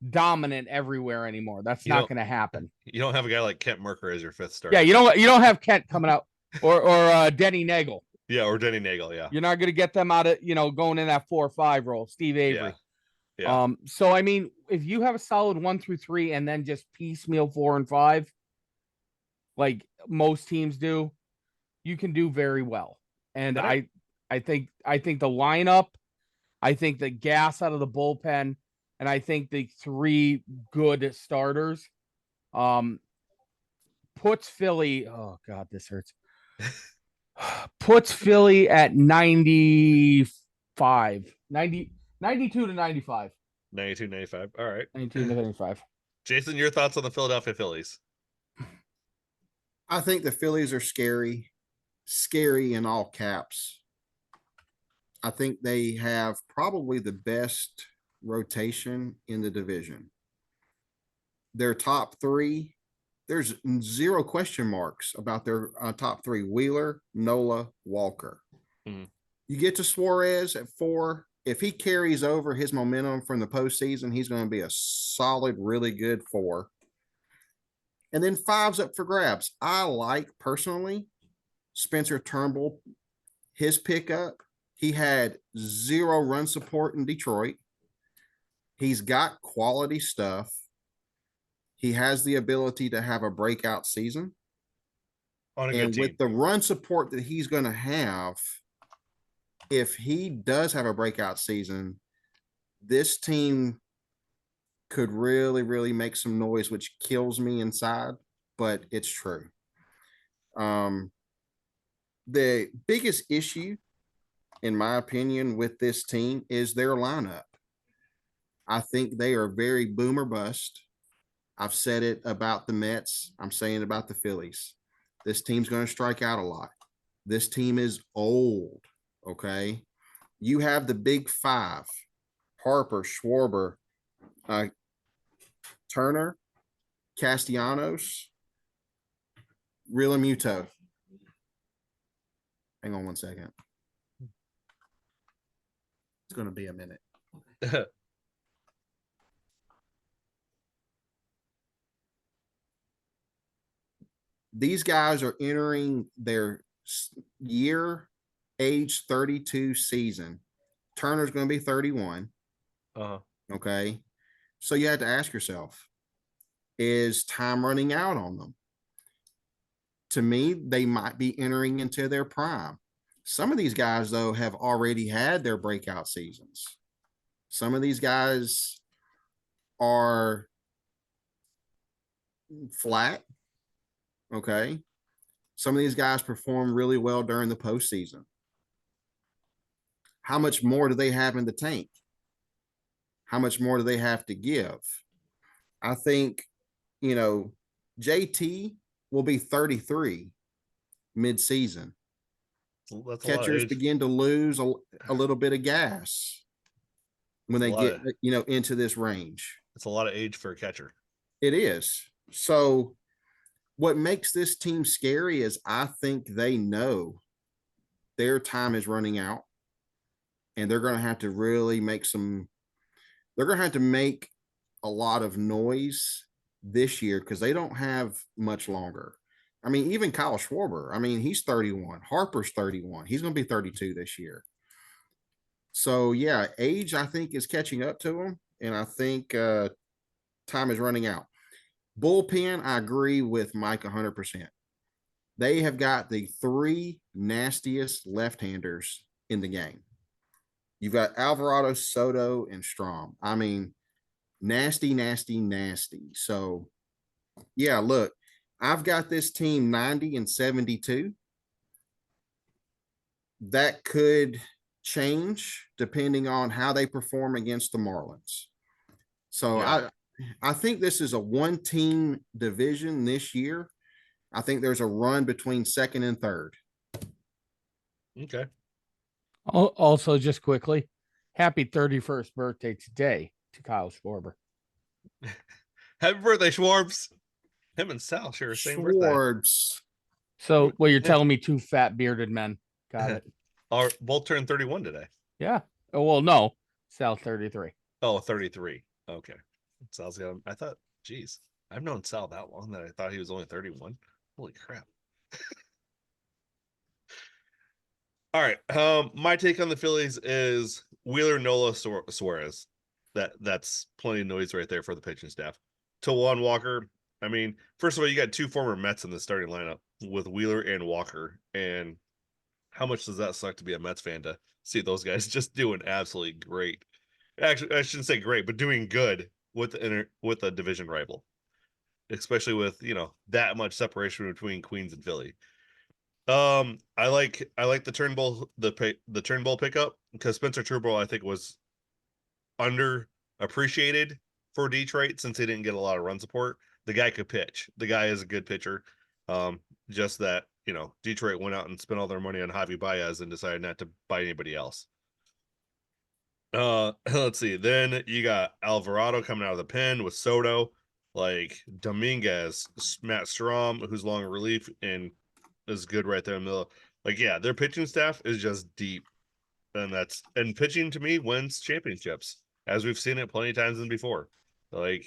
dominant everywhere anymore. That's not going to happen. You don't have a guy like Kent Merker as your fifth starter. Yeah, you don't have Kent coming out or Denny Nagel. Yeah, or Denny Nagel, yeah. You're not going to get them out of, going in that 4 or 5 role. Steve Avery. Yeah. So I mean, if you have a solid 1 through 3 and then just piecemeal 4 and 5, like most teams do, you can do very well. And I think the lineup, I think the gas out of the bullpen, and I think the 3 good starters, Puts Philly. Oh God, this hurts. Puts Philly at 95, 90, 92 to 95. 92, 95. All right. 92 to 95. Jason, your thoughts on the Philadelphia Phillies? I think the Phillies are scary in all caps. I think they have probably the best rotation in the division. Their top three, there's zero question marks about their top three: Wheeler, Nola, Walker. Mhm. You get to Suarez at 4. If he carries over his momentum from the postseason, he's going to be a solid, really good 4. And then 5's up for grabs. I like personally Spencer Turnbull, his pickup. He had 0 run support in Detroit. He's got quality stuff. He has the ability to have a breakout season. On a good And team. with the run support that he's going to have, if he does have a breakout season, this team could really, really make some noise, which kills me inside, but it's true. The biggest issue, in my opinion, with this team is their lineup. I think they are very boom or bust. I've said it about the Mets. I'm saying it about the Phillies. This team's going to strike out a lot. This team is old, okay? You have the big 5, Harper, Schwarber, Turner, Castellanos, Realmuto. Hang on one second. It's going to be a minute. These guys are entering their age 32 season. Turner's going to be 31. Uh-huh. Okay. So you have to ask yourself, is time running out on them? To me, they might be entering into their prime. Some of these guys, though, have already had their breakout seasons. Some of these guys are flat. Okay. Some of these guys perform really well during the postseason. How much more do they have in the tank? How much more do they have to give? I think, JT will be 33 mid-season. That's Catchers begin to lose a little bit of gas when they get, into this range. It's a lot of age for a catcher. It is. So what makes this team scary is I think they know their time is running out and they're going to have to really they're going to have to make a lot of noise this year because they don't have much longer. I mean, even Kyle Schwarber, he's 31. Harper's 31. He's going to be 32 this year. So, yeah, age, I think, is catching up to him. And I think time is running out. Bullpen, I agree with Mike 100%. They have got the 3 nastiest left-handers in the game. You've got Alvarado, Soto, and Strom. Nasty, nasty, nasty. So, yeah, look, I've got this team 90 and 72. That could change depending on how they perform against the Marlins. So, yeah. I think this is a 1-team division this year. I think there's a run between second and third. Okay. Also, just quickly, happy 31st birthday today to Kyle Schwarber. Happy birthday, Schwarbs. Him and Sal share the same birthday. So, well, you're telling me 2 fat bearded men. Got it. Are both turned 31 today. Yeah. Oh, well, no. Sal 33. Oh, 33. Okay. Sal's got him. I thought, geez, I've known Sal that long that I thought he was only 31. Holy crap. All right. My take on the Phillies is Wheeler, Nola, Suarez. That's plenty of noise right there for the pitching staff. Taijuan Walker. First of all, you got 2 former Mets in the starting lineup with Wheeler and Walker. And how much does that suck to be a Mets fan to see those guys just doing absolutely great? Actually, I shouldn't say great, but doing good with a division rival. especially with, that much separation between Queens and Philly. I like the Turnbull the Turnbull pickup because Spencer Turnbull I think was underappreciated for Detroit since he didn't get a lot of run support. The guy could pitch. The guy is a good pitcher. Just that, Detroit went out and spent all their money on Javi Baez and decided not to buy anybody else. Let's see. Then you got Alvarado coming out of the pen with Soto, like Dominguez, Matt Strom, who's long relief and is good right there in the middle. Like, yeah, their pitching staff is just deep. And pitching to me wins championships, as we've seen it plenty of times than before. Like,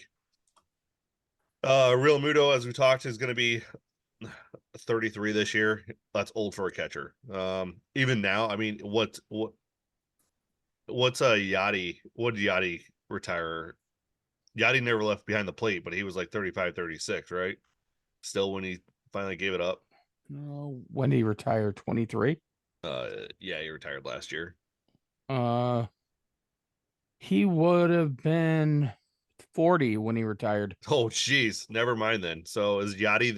Real Muto, as we talked, is going to be 33 this year. That's old for a catcher. Even now, I mean, what's Yachty? What did Yachty retire? Yachty never left behind the plate, but he was like 35, 36, right? Still when he finally gave it up. When did he retire? 23? Yeah, he retired last year. He would have been 40 when he retired. Oh, geez. Never mind then. So is Yachty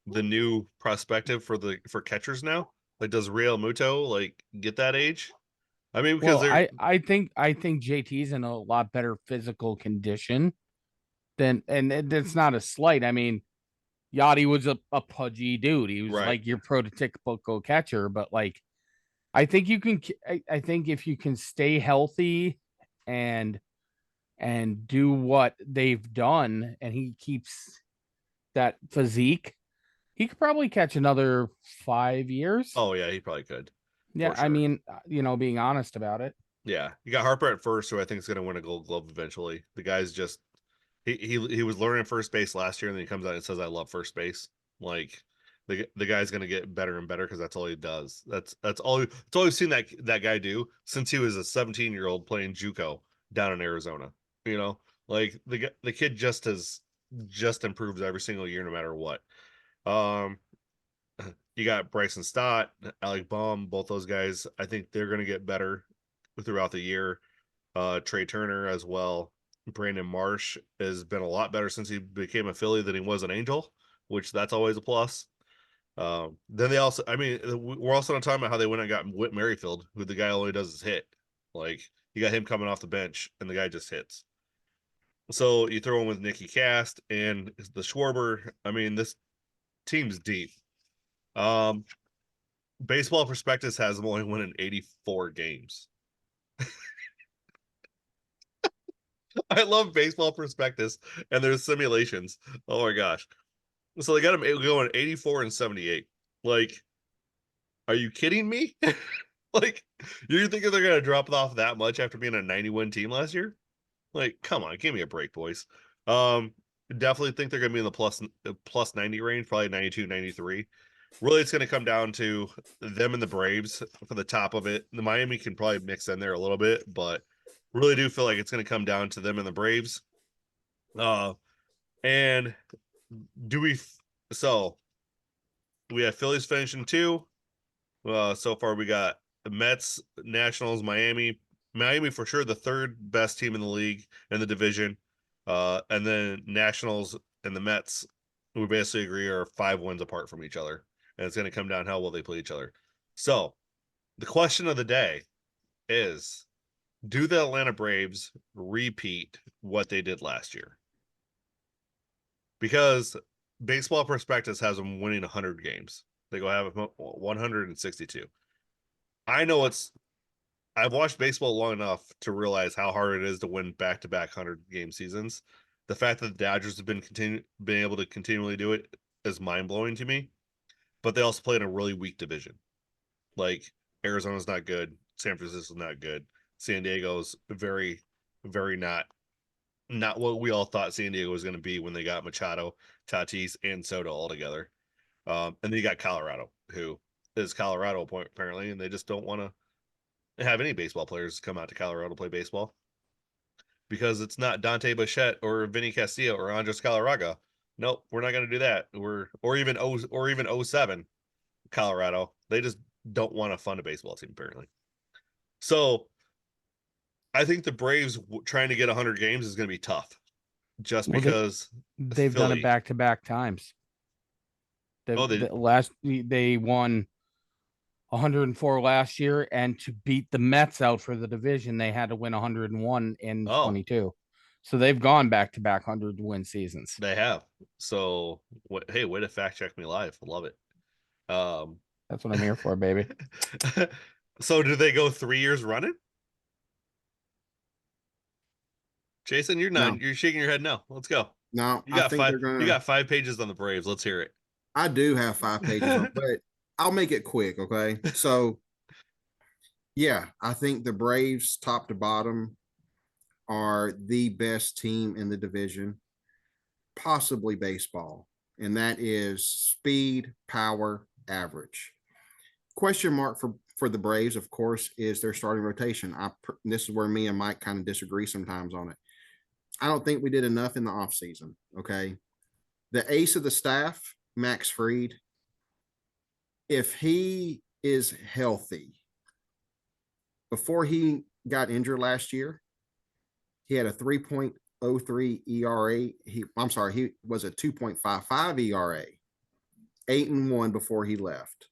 the new prospective for catchers now? Like, does Real Muto like get that age? I mean, because Well, I think JT's in a lot better physical condition than, and it's not a slight. I mean, Yachty was a pudgy dude. He was Right. like your prototypical catcher, but like, I think you can. I think if you can stay healthy and do what they've done, and he keeps that physique, he could probably catch another 5 years. Oh yeah, he probably could. Yeah, sure. I mean, being honest about it. Yeah, you got Harper at first, who I think is going to win a Gold Glove eventually. The guy's just he was learning first base last year, and then he comes out and says, "I love first base." Like the guy's going to get better and better because that's all he does. That's all we've seen that guy do since he was a 17-year-old playing JUCO down in Arizona. Like the kid just improves every single year, no matter what. You got Bryson Stott, Alec Baum, both those guys. I think they're going to get better throughout the year. Trey Turner as well. Brandon Marsh has been a lot better since he became a Philly than he was an Angel, which that's always a plus. Then they also, I mean, we're also not talking about how they went and got Whit Merrifield, who the guy only does is hit. Like, you got him coming off the bench, and the guy just hits. So you throw in with Nicky Cast and the Schwarber. I mean, this team's deep. Baseball Prospectus has them only winning 84 games. I love Baseball Prospectus and their simulations. Oh my gosh. So they got them going 84 and 78. Like, are you kidding me? Like, you think they're going to drop off that much after being a 90-win team last year? Like, come on, give me a break, boys. Definitely think they're going to be in the plus 90 range, probably 92, 93. Really, it's going to come down to them and the Braves for the top of it. The Miami can probably mix in there a little bit, but really do feel like it's going to come down to them and the Braves. And so we have Phillies finishing 2. So far we got the Mets, Nationals, Miami for sure the third best team in the league in the division. And then Nationals and the Mets, we basically agree, are 5 wins apart from each other. And it's going to come down how well they play each other. So the question of the day is, do the Atlanta Braves repeat what they did last year? Because Baseball Prospectus has them winning 100 games. They go have 162. I've watched baseball long enough to realize how hard it is to win back-to-back 100-game seasons. The fact that the Dodgers have been able to continually do it is mind-blowing to me. But they also play in a really weak division. Like, Arizona's not good. San Francisco's not good. San Diego's very, very not what we all thought San Diego was going to be when they got Machado, Tatis, and Soto all together. And then you got Colorado, who is Colorado apparently, and they just don't want to have any baseball players come out to Colorado to play baseball because it's not Dante Bichette or Vinny Castillo or Andres Galarraga. Nope, we're not going to do that. Or even 07 Colorado. They just don't want to fund a baseball team apparently. So I think the Braves trying to get 100 games is going to be tough just Well, because they've done Philly. it back-to-back times. They won 104 last year, and to beat the Mets out for the division, they had to win 101 in 22. So they've gone back-to-back 100-win seasons. They have. So, hey, way to fact check me live. I love it. That's what I'm here for, baby. So, do they go 3 years running? Jason, you're not. No. You're shaking your head. No, let's go. No, You I got think five. they're gonna. You got 5 pages on the Braves. Let's hear it. I do have 5 pages on, but I'll make it quick. Okay, so yeah, I think the Braves, top to bottom, are the best team in the division, possibly baseball, and that is speed, power, average. Question mark for the Braves, of course, is their starting rotation. This is where me and Mike kind of disagree sometimes on it. I don't think we did enough in the offseason. Okay. The ace of the staff, Max Fried, if he is healthy, before he got injured last year, he had a 3.03 ERA. He was a 2.55 ERA, 8-1 before he left.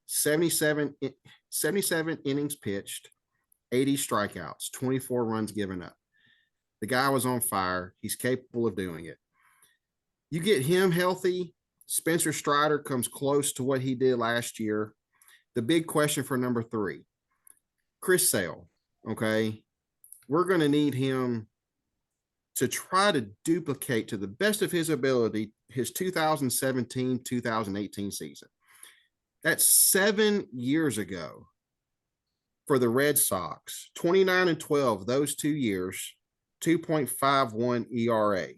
77 innings pitched, 80 strikeouts, 24 runs given up. The guy was on fire. He's capable of doing it. You get him healthy, Spencer Strider comes close to what he did last year. The big question for number 3, Chris Sale, okay? We're going to need him to try to duplicate to the best of his ability his 2017-2018 season. That's 7 years ago for the Red Sox. 29-12, those 2 years, 2.51 ERA.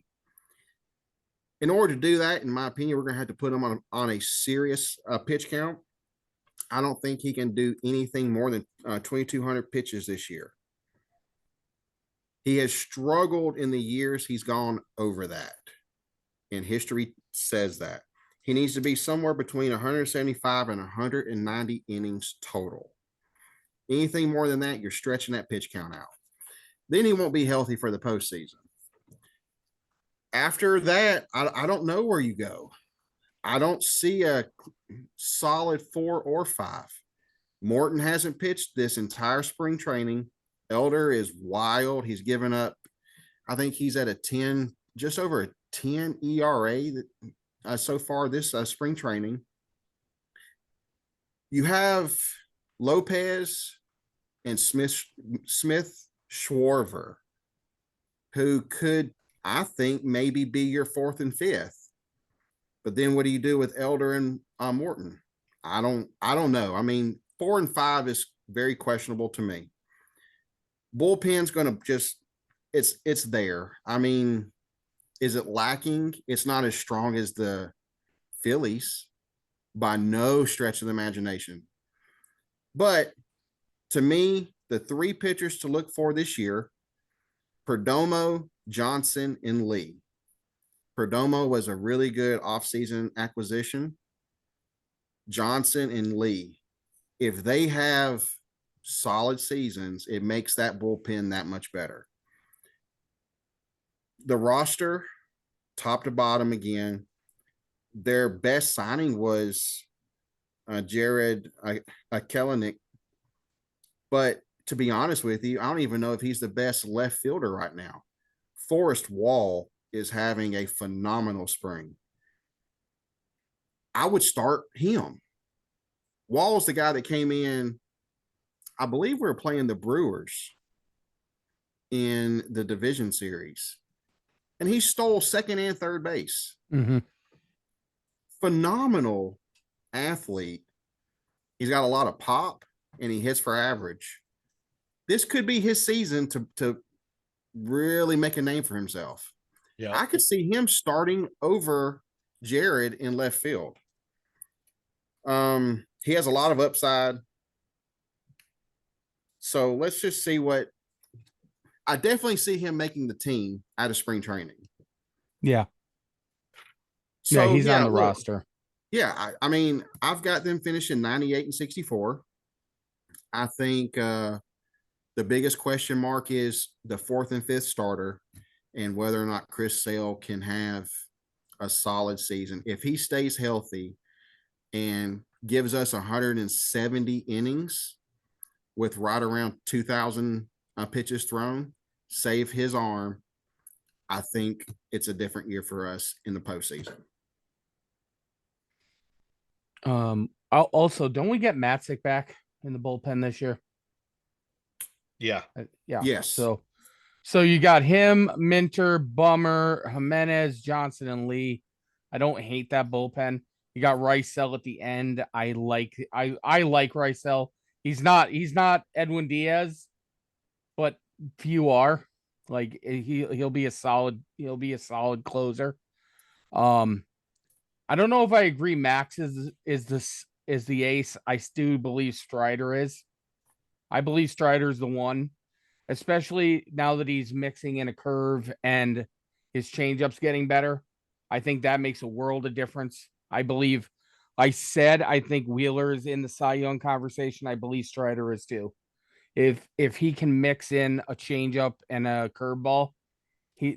In order to do that, in my opinion, we're going to have to put him on a serious pitch count. I don't think he can do anything more than 2,200 pitches this year. He has struggled in the years he's gone over that, and history says that. He needs to be somewhere between 175 and 190 innings total. Anything more than that, you're stretching that pitch count out. Then he won't be healthy for the postseason. After that, I don't know where you go. I don't see a solid 4 or 5. Morton hasn't pitched this entire spring training. Elder is wild. He's given up. I think he's at a 10, just over a 10 ERA so far this spring training. You have Lopez and Smith Schwarber, who could, I think, maybe be your 4th and 5th. But then what do you do with Elder and Morton? I don't know. I mean, 4 and 5 is very questionable to me. Bullpen's going to just, it's there. I mean, is it lacking? It's not as strong as the Phillies by no stretch of the imagination. But to me, the 3 pitchers to look for this year, Perdomo, Johnson, and Lee. Perdomo was a really good offseason acquisition. Johnson and Lee, if they have solid seasons, it makes that bullpen that much better. The roster, top to bottom again, their best signing was Jared Kelenic. But to be honest with you, I don't even know if he's the best left fielder right now. Forrest Wall is having a phenomenal spring. I would start him. Wall's the guy that came in, I believe we were playing the Brewers in the division series, and he stole second and third base. Mm-hmm. Phenomenal athlete. He's got a lot of pop, and he hits for average. This could be his season to really make a name for himself. Yeah, I could see him starting over Jared in left field. He has a lot of upside. So let's just see what I definitely see him making the team out of spring training. Yeah. So yeah, he's on the roster. Yeah, I mean, I've got them finishing 98 and 64. I think the biggest question mark is the 4th and 5th starter. and whether or not Chris Sale can have a solid season. If he stays healthy and gives us 170 innings with right around 2,000 pitches thrown, save his arm, I think it's a different year for us in the postseason. Also, don't we get Matzik back in the bullpen this year? Yeah. Yeah. Yes. So you got him, Minter, Bummer, Jimenez, Johnson, and Lee. I don't hate that bullpen. You got Ricel at the end. I like Ricel. He's not Edwin Diaz, but few are. Like he'll be a solid closer. I don't know if I agree Max is the ace. I still believe Strider is. I believe Strider's the one, especially now that he's mixing in a curve and his changeup's getting better. I think that makes a world of difference. I think Wheeler is in the Cy Young conversation. I believe Strider is too. If he can mix in a changeup and a curveball,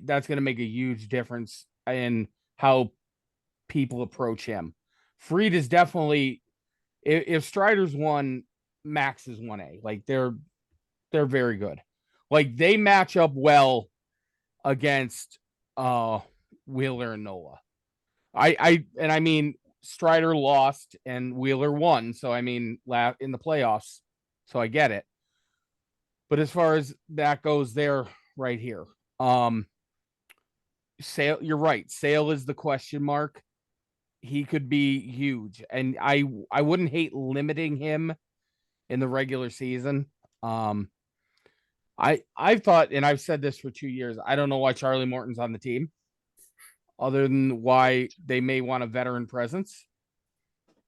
that's going to make a huge difference in how people approach him. Fried is definitely, if Strider's 1, Max is 1A. Like they're very good. Like they match up well against Wheeler and Nola. I mean Strider lost and Wheeler won, so I mean in the playoffs, so I get it. But as far as that goes, they're right here. Sale, you're right. Sale is the question mark. He could be huge, and I wouldn't hate limiting him in the regular season. I thought, and I've said this for 2 years, I don't know why Charlie Morton's on the team, other than why they may want a veteran presence.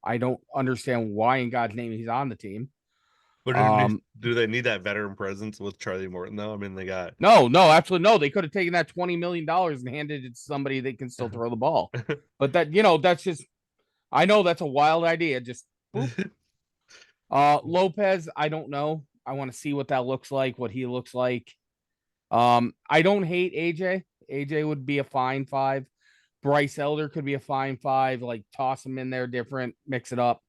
I don't understand why in God's name he's on the team. But do they need that veteran presence with Charlie Morton though? I mean, they got no, absolutely no. They could have taken that $20 million and handed it to somebody that can still throw the ball. But that's just, I know that's a wild idea. Just Lopez, I don't know. I want to see what that looks like, what he looks like. I don't hate AJ. AJ would be a fine 5. Bryce Elder could be a fine 5. Like toss him in there different, mix it up.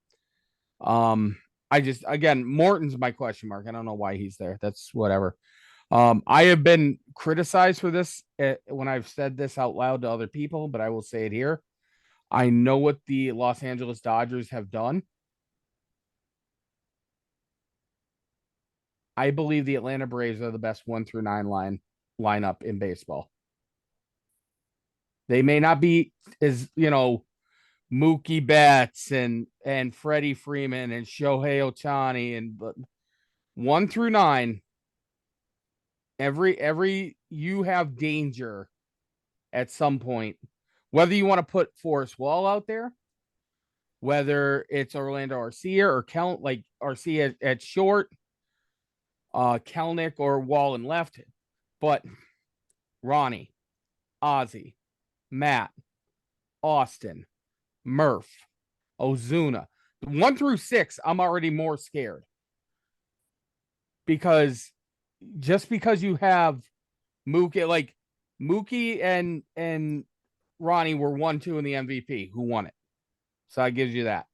Again, Morton's my question mark. I don't know why he's there. That's whatever. I have been criticized for this when I've said this out loud to other people, but I will say it here. I know what the Los Angeles Dodgers have done. I believe the Atlanta Braves are the best 1 through 9 lineup in baseball. They may not be as, Mookie Betts and Freddie Freeman and Shohei Ohtani, but 1 through 9, every you have danger at some point. Whether you want to put Forrest Wall out there, whether it's Orlando Arcia or Arcia at short, Kelnick or Wall and left, but Ronnie, Ozzie, Matt, Austin, Murph, Ozuna, 1 through 6, I'm already more scared because you have Mookie and Ronnie were 1-2 in the MVP. Who won it? So that gives you that.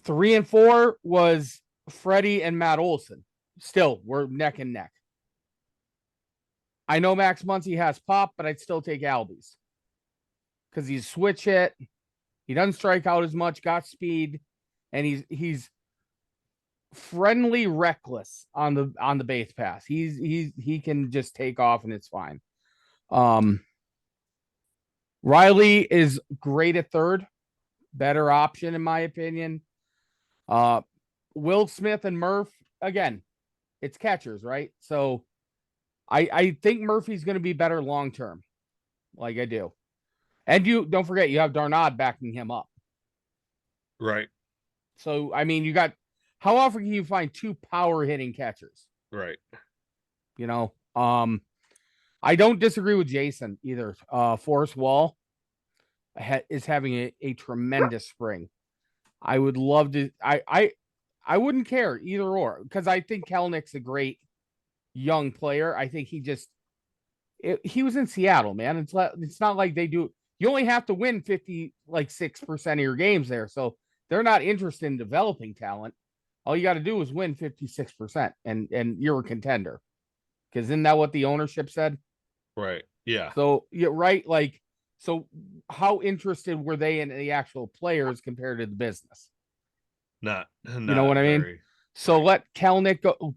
3 and 4 was Freddie and Matt Olson. Still, we're neck and neck. I know Max Muncy has pop, but I'd still take Albies because he's switch hit. He doesn't strike out as much, got speed, and he's friendly, reckless on the base pass. He can just take off and it's fine. Riley is great at third, better option in my opinion. Will Smith and Murph, again, it's catchers, right? So I think Murphy's going to be better long term, like I do. And you don't forget, you have Darnod backing him up. right. So, I mean, how often can you find 2 power hitting catchers? Right. I don't disagree with Jason either. Forrest Wall is having a tremendous spring. I would love to. I wouldn't care either or because I think Kelnick's a great young player. I think he just He was in Seattle, man. It's not like they do. You only have to win 6% of your games there, so they're not interested in developing talent. All you got to do is win 56%, and you're a contender. Because isn't that what the ownership said? Right. Yeah. So you're right. So how interested were they in the actual players compared to the business? Not You know what I mean? very. So right. let Kelnick go,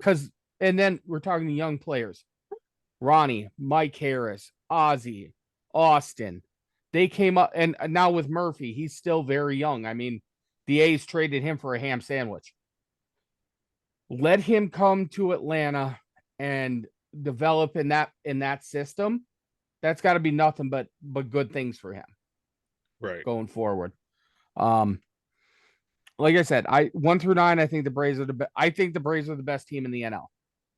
and then we're talking to young players. Ronnie, Mike Harris, Ozzie, Austin. They came up, and now with Murphy, he's still very young. I mean, the A's traded him for a ham sandwich. Let him come to Atlanta and develop in that system. That's got to be nothing but good things for him Right. going forward. Like I said, I 1 through 9, I think the Braves are the best team in the NL.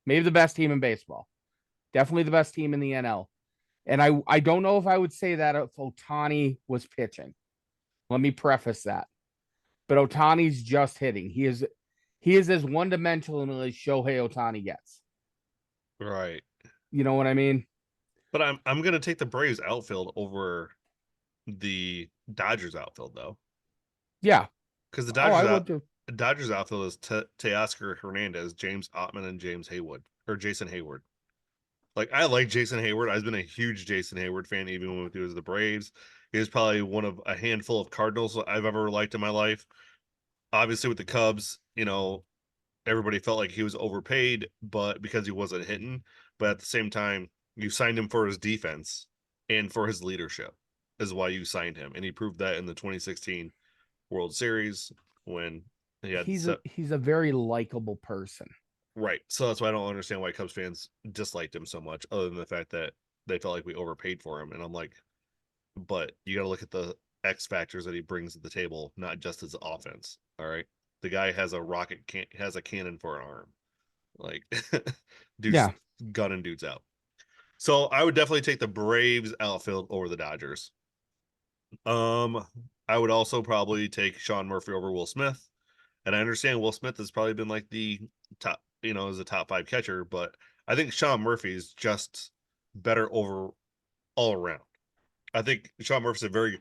Maybe the best team in baseball. Definitely the best team in the NL. And I don't know if I would say that if Ohtani was pitching. Let me preface that. But Ohtani's just hitting. He is as one-dimensional as Shohei Ohtani gets. Right. You know what I mean? But I'm gonna take the Braves outfield over the Dodgers outfield though. Yeah. Because the Dodgers outfield is Teoscar Hernandez, James Ottman, and Jason Hayward. Like, I like Jason Hayward. I've been a huge Jason Hayward fan, even when he was the Braves. He was probably one of a handful of Cardinals I've ever liked in my life. Obviously, with the Cubs, everybody felt like he was overpaid, but because he wasn't hitting. But at the same time, you signed him for his defense and for his leadership is why you signed him. And he proved that in the 2016 World Series when he's a very likable person. Right. So that's why I don't understand why Cubs fans disliked him so much, other than the fact that they felt like we overpaid for him. And I'm like, but you got to look at the X factors that he brings to the table, not just his offense. All right. The guy has a cannon for an arm. Like, dude's gunning dudes out. So I would definitely take the Braves outfield over the Dodgers. I would also probably take Sean Murphy over Will Smith. And I understand Will Smith has probably been like the top, as a top 5 catcher, but I think Sean Murphy is just better all around. I think Sean Murphy's a very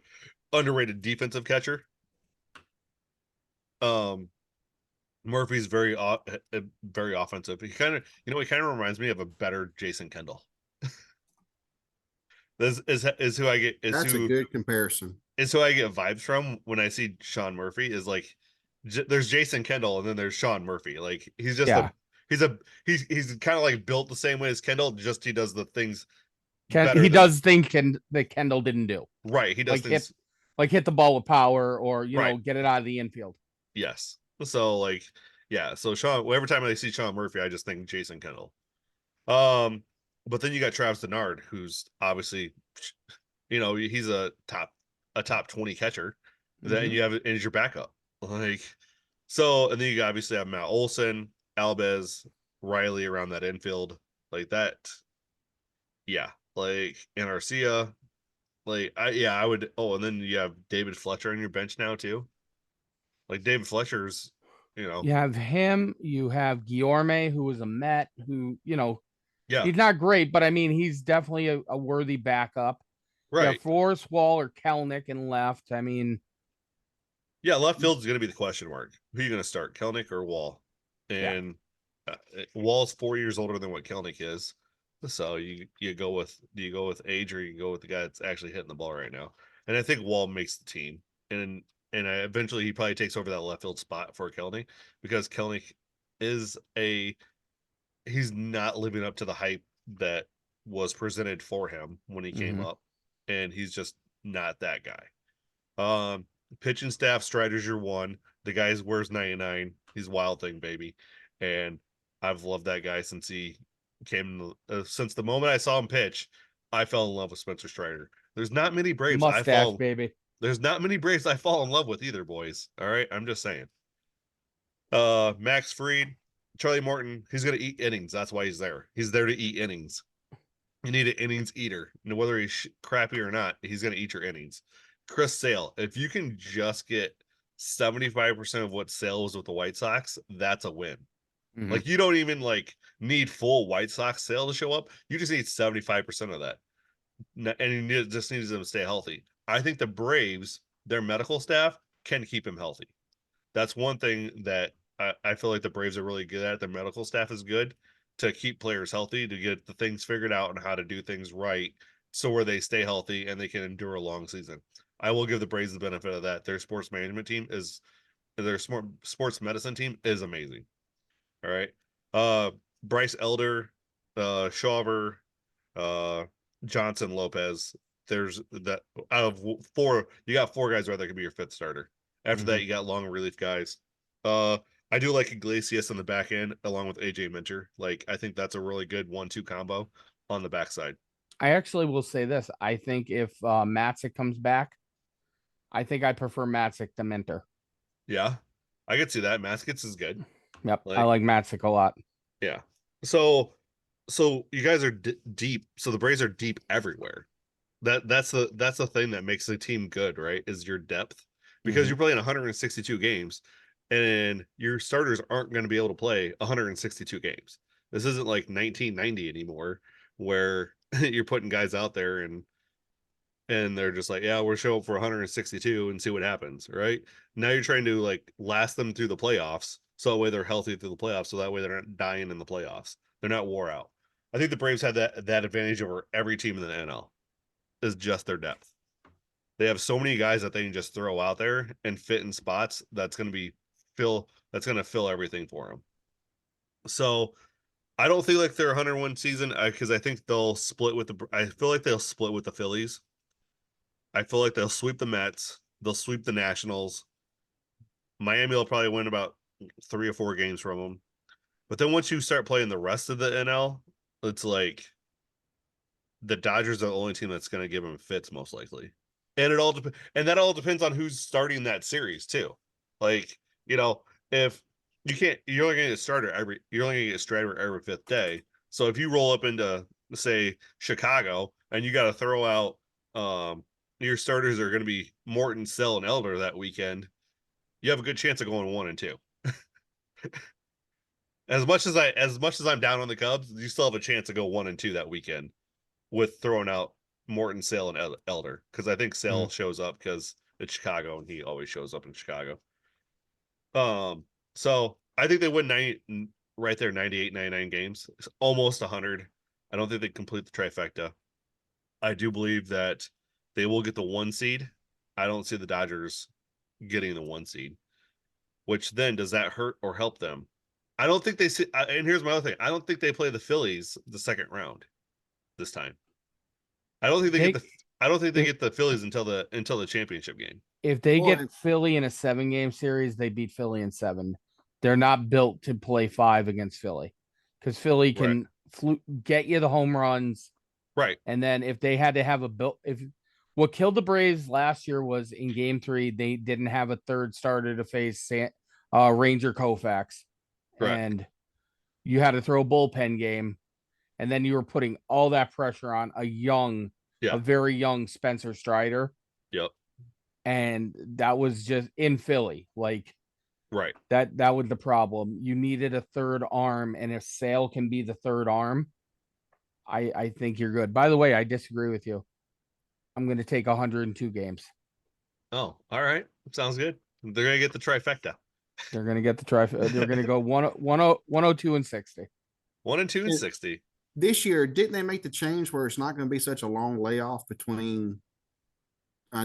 underrated defensive catcher. Murphy's very offensive. He kind of reminds me of a better Jason Kendall. This is who I get. That's a good comparison. Is who I get vibes from when I see Sean Murphy. Is like there's Jason Kendall and then there's Sean Murphy. Like he's just he's kind of like built the same way as Kendall. Just he does the things. Does things that Kendall didn't do. Right. He does things hit the ball with power or get it out of the infield. Yes. So So Sean. Every time I see Sean Murphy, I just think Jason Kendall. But then you got Travis Denard, who's obviously, he's a top 20 catcher. Then you have as your backup. And then you obviously have Matt Olson, Albies, Riley around that infield like that. Yeah, and Arcia. I would. Oh, and then you have David Fletcher on your bench now too. Like David Fletcher's, You have him. You have Guillorme, who was a Met, who yeah, he's not great, but I mean he's definitely a worthy backup. Right. Yeah, Forrest Wall or Kelnick in left. I mean, yeah, left field is going to be the question mark. Who are you going to start, Kelnick or Wall? And Wall's 4 years older than what Kelnick is, so do you go with age or you go with the guy that's actually hitting the ball right now? And I think Wall makes the team, and eventually he probably takes over that left field spot for Kelnick because Kelnick is he's not living up to the hype that was presented for him when he came up, and he's just not that guy. Pitching staff, Strider's your one. The guy wears 99. He's Wild Thing, baby, and I've loved that guy since he came. Since the moment I saw him pitch, I fell in love with Spencer Strider. There's not many Braves baby. There's not many Braves I fall in love with either, boys. All right, I'm just saying. Max Fried, Charlie Morton, he's going to eat innings. That's why he's there. He's there to eat innings. You need an innings eater. And whether he's crappy or not, he's going to eat your innings. Chris Sale, if you can just get 75% of what Sale was with the White Sox, that's a win. Mhm. Like you don't even like need full White Sox sale to show up. You just need 75% of that. And you just needs them to stay healthy. I think the Braves, their medical staff can keep him healthy. That's one thing that I feel like the Braves are really good at. Their medical staff is good to keep players healthy, to get the things figured out and how to do things right so where they stay healthy and they can endure a long season. I will give the Braves the benefit of that. Their sports management team is their sports medicine team is amazing. All right. Bryce Elder, Shawver, uh Johnson, Lopez. There's that out of four, you got four guys right that could be your fifth starter. After that, you got long relief guys. Uh I do like Iglesias on the back end along with AJ Minter. Like I think that's a really good 1-2 combo on the backside. I actually will say this. I think if Matzik comes back, I think I prefer Matzik to Minter. Yeah. I could see that. Maskets is good. Yep. I Like, like Matzik a lot. yeah. So you guys are deep. So the Braves are deep everywhere. That's the thing that makes the team good, right? Is your depth, because you're playing 162 games, and your starters aren't going to be able to play 162 games. This isn't like 1990 anymore, where you're putting guys out there and they're just like, yeah, we're showing up for 162 and see what happens, right? Now you're trying to like last them through the playoffs, so that way they're healthy through the playoffs, so that way they're not dying in the playoffs. They're not wore out. I think the Braves had that advantage over every team in the NL, is just their depth. They have so many guys that they can just throw out there and fit in spots that's going to fill everything for them. So I don't think like they're 101 season, because I think they'll split with I feel like they'll split with the Phillies. I feel like they'll sweep the Mets. They'll sweep the Nationals. Miami will probably win about 3 or 4 games from them. But then once you start playing the rest of the NL, it's like the Dodgers are the only team that's going to give them fits most likely. And that all depends on who's starting that series too. Like, if you're only going to get you're only going to get a starter every fifth day. So if you roll up into, say, Chicago, and you got to throw out, your starters are going to be Morton, Sell, and Elder that weekend, you have a good chance of going 1-2. As much as I'm down on the Cubs, you still have a chance to go 1-2 that weekend with throwing out Morton, Sale, and Elder, because I think Sale shows up because it's Chicago and he always shows up in Chicago. So I think they win 90, right there, 98, 99 games. It's almost 100. I don't think they complete the trifecta. I do believe that they will get the 1 seed. I don't see the Dodgers getting the 1 seed, which then does that hurt or help them? I don't think they see. And here's my other thing: I don't think they play the Phillies the second round this time. I don't think they get the. I don't think they get the Phillies until the championship game. If they Well, get Philly in a 7-game series, they beat Philly in 7. They're not built to play 5 against Philly, because Philly can get you the home runs. Right. And then if they had to have what killed the Braves last year was in Game 3, they didn't have a third starter to face Ranger Koufax, Correct. and you had to throw a bullpen game, and then you were putting all that pressure on a very young Spencer Strider. Yep. And that was just in Philly. Like, right. That was the problem. You needed a third arm, and if Sale can be the third arm, I think you're good. By the way, I disagree with you. I'm going to take 102 games. Oh, all right. Sounds good. They're going to get the trifecta. They're going to get the trifecta. They're going to go 102 and 60. 1-2 and 60. This year, didn't they make the change where it's not going to be such a long layoff between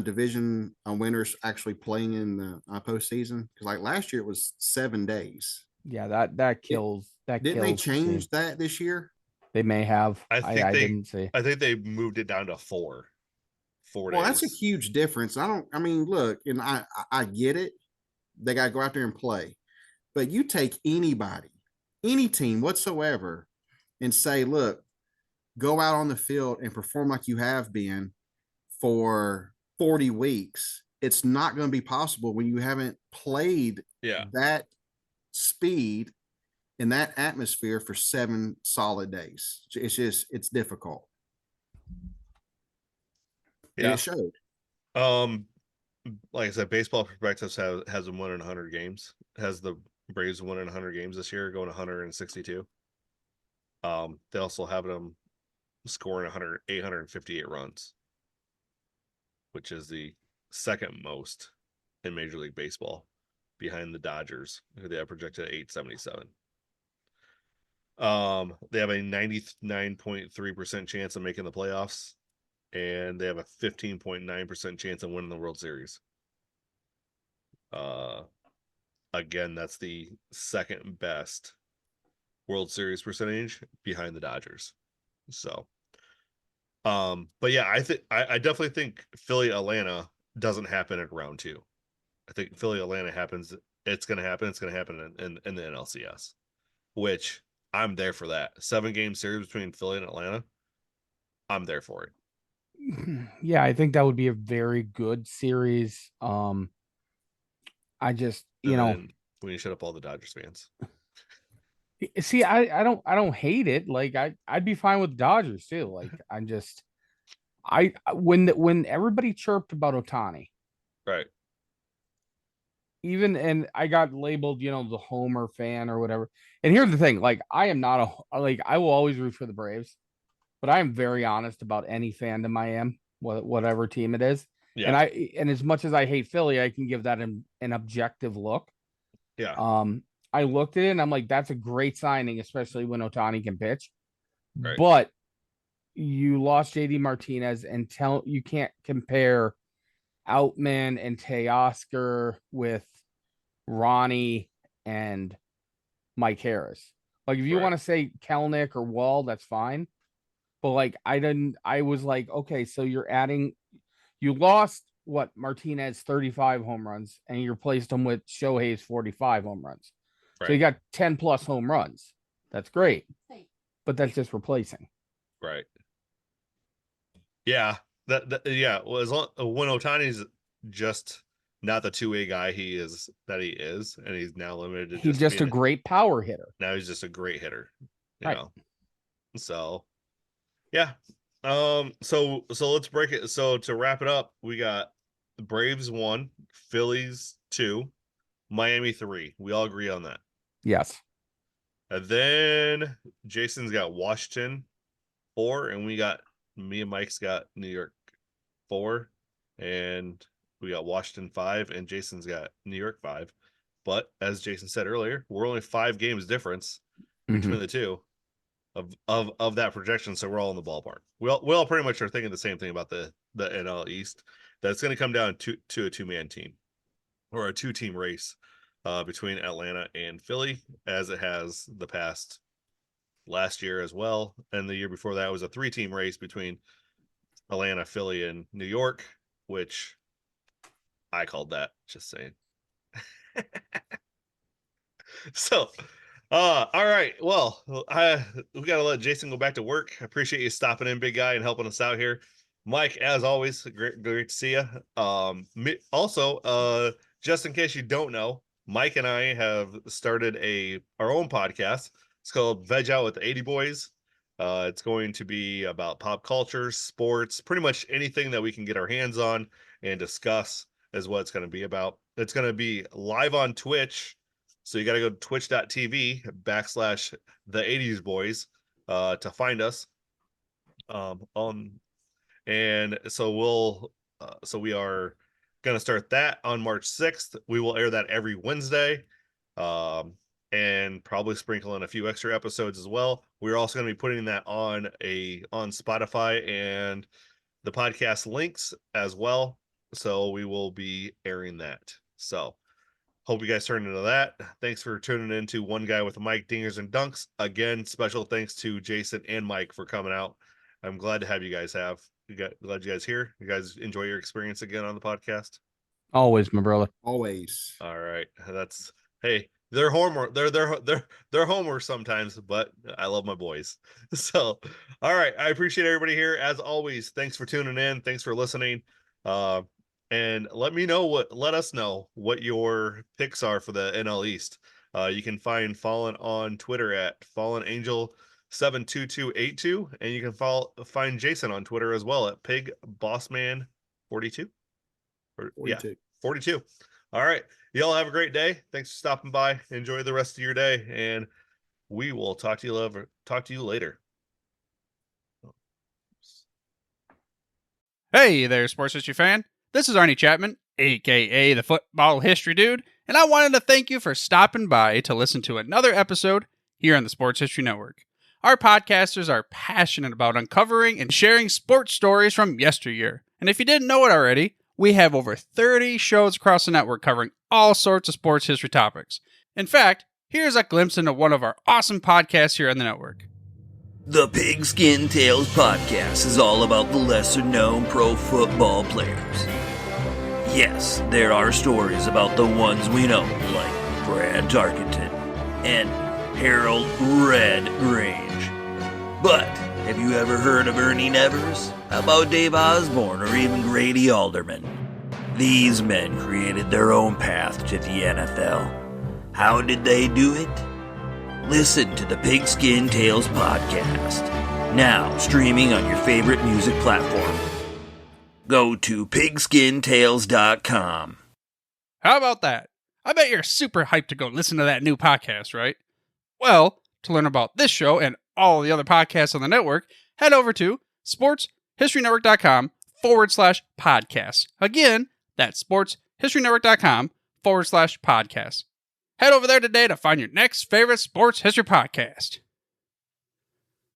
division winners actually playing in the postseason? Because like last year, it was 7 days. Yeah, that kills. Didn't they change that this year? They may have. I didn't see. I think they moved it down to 4 days. Well, that's a huge difference. I mean, look, and I get it. They got to go out there and play. But you take anybody, any team whatsoever, and say, look, go out on the field and perform like you have been for 40 weeks. It's not going to be possible when you haven't played that speed in that atmosphere for 7 solid days. It's difficult. Yeah. And it showed. Like I said, Baseball Perspectives has them winning 100 games. Has the Braves winning 100 games this year, going 162. They also have them scoring 858 runs, which is the second most in Major League Baseball, behind the Dodgers, who they have projected at 877. They have a 99.3% chance of making the playoffs, and they have a 15.9% chance of winning the World Series. Again, that's the second best World Series percentage behind the Dodgers. So, but yeah, I definitely think Philly Atlanta doesn't happen at round 2. I think Philly Atlanta happens. It's going to happen. It's going to happen in the NLCS, which I'm there for that 7-game series between Philly and Atlanta. I'm there for it. Yeah, I think that would be a very good series. I just, And then we shut up all the Dodgers fans. see, I don't hate it. Like I'd be fine with Dodgers too. Like I'm just, when everybody chirped about Ohtani, Right. and I got labeled, the Homer fan or whatever. And here's the thing, like I am not I will always root for the Braves, but I am very honest about any fandom I am, whatever team it is. Yeah. And as much as I hate Philly, I can give that an objective look. Yeah. I looked at it and I'm like, that's a great signing, especially when Ohtani can pitch. Right. But you lost JD Martinez, and you can't compare Outman and Teoscar with Ronnie and Mike Harris. Like if you want to say Kelnick or Wall, that's fine. But like I was like, okay, so you lost Martinez 35 home runs and you replaced him with Shohei's 45 home runs. Right. So you got 10 plus home runs. That's great. But that's just replacing. Right. Yeah. Yeah. Well, when Ohtani's just not the 2-way guy he is, and he's now limited to he's just a great power hitter. Now he's just a great hitter. You right. know. So yeah. So let's break it. So to wrap it up, we got the Braves 1, Phillies 2, Miami 3. We all agree on that. Yes. And then Jason's got Washington 4, and me and Mike's got New York 4, and we got Washington 5, and Jason's got New York 5. But as Jason said earlier, we're only 5 games difference between the two of that projection, so we're all in the ballpark. We all pretty much are thinking the same thing about the NL East. That's going to come down to a 2-man team or a 2-team race between Atlanta and Philly, as it has the past last year as well, and the year before that was a 3-team race between Atlanta, Philly, and New York, which I called that. Just saying. So, all right. Well, we got to let Jason go back to work. I appreciate you stopping in, big guy, and helping us out here. Mike, as always, great to see you. Also, just in case you don't know, Mike and I have started our own podcast. It's called Veg Out with the 80 Boys. It's going to be about pop culture, sports, pretty much anything that we can get our hands on and discuss is what it's going to be about. It's going to be live on Twitch. So you got to go to twitch.tv /the 80s boys to find us. And so we are going to start that on March 6th. We will air that every Wednesday. And probably sprinkle in a few extra episodes as well. We're also going to be putting that on Spotify and the podcast links as well. So we will be airing that. So hope you guys turn into that. Thanks for tuning in to One Guy with a Mic, Dingers and Dunks. Again, special thanks to Jason and Mike for coming out. I'm glad to have you guys glad you guys here. You guys enjoy your experience again on the podcast. Always, my brother. Always. All right. Hey, they're homer. They're homer sometimes, but I love my boys. So, all right. I appreciate everybody here as always. Thanks for tuning in. Thanks for listening. And let us know what your picks are for the NL East. You can find Fallen on Twitter at FallenAngel72282, and you can find Jason on Twitter as well at PigBossman42. 42. 42. All right. Y'all have a great day. Thanks for stopping by. Enjoy the rest of your day, and we will talk to you later. Hey there, sports history fan. This is Arnie Chapman, aka the Football History Dude, and I wanted to thank you for stopping by to listen to another episode here on the Sports History Network. Our podcasters are passionate about uncovering and sharing sports stories from yesteryear. And if you didn't know it already, we have over 30 shows across the network covering all sorts of sports history topics. In fact, here's a glimpse into one of our awesome podcasts here on the network. The Pigskin Tales podcast is all about the lesser-known pro football players. Yes, there are stories about the ones we know, like Brad Tarkenton and Harold Red Grange. But have you ever heard of Ernie Nevers? How about Dave Osborne or even Grady Alderman? These men created their own path to the NFL. How did they do it? Listen to the Pigskin Tales podcast, now streaming on your favorite music platform. Go to pigskintales.com. How about that? I bet you're super hyped to go listen to that new podcast, right? Well, to learn about this show and all the other podcasts on the network, head over to sportshistorynetwork.com/podcasts. Again, that's sportshistorynetwork.com/podcasts. Head over there today to find your next favorite sports history podcast.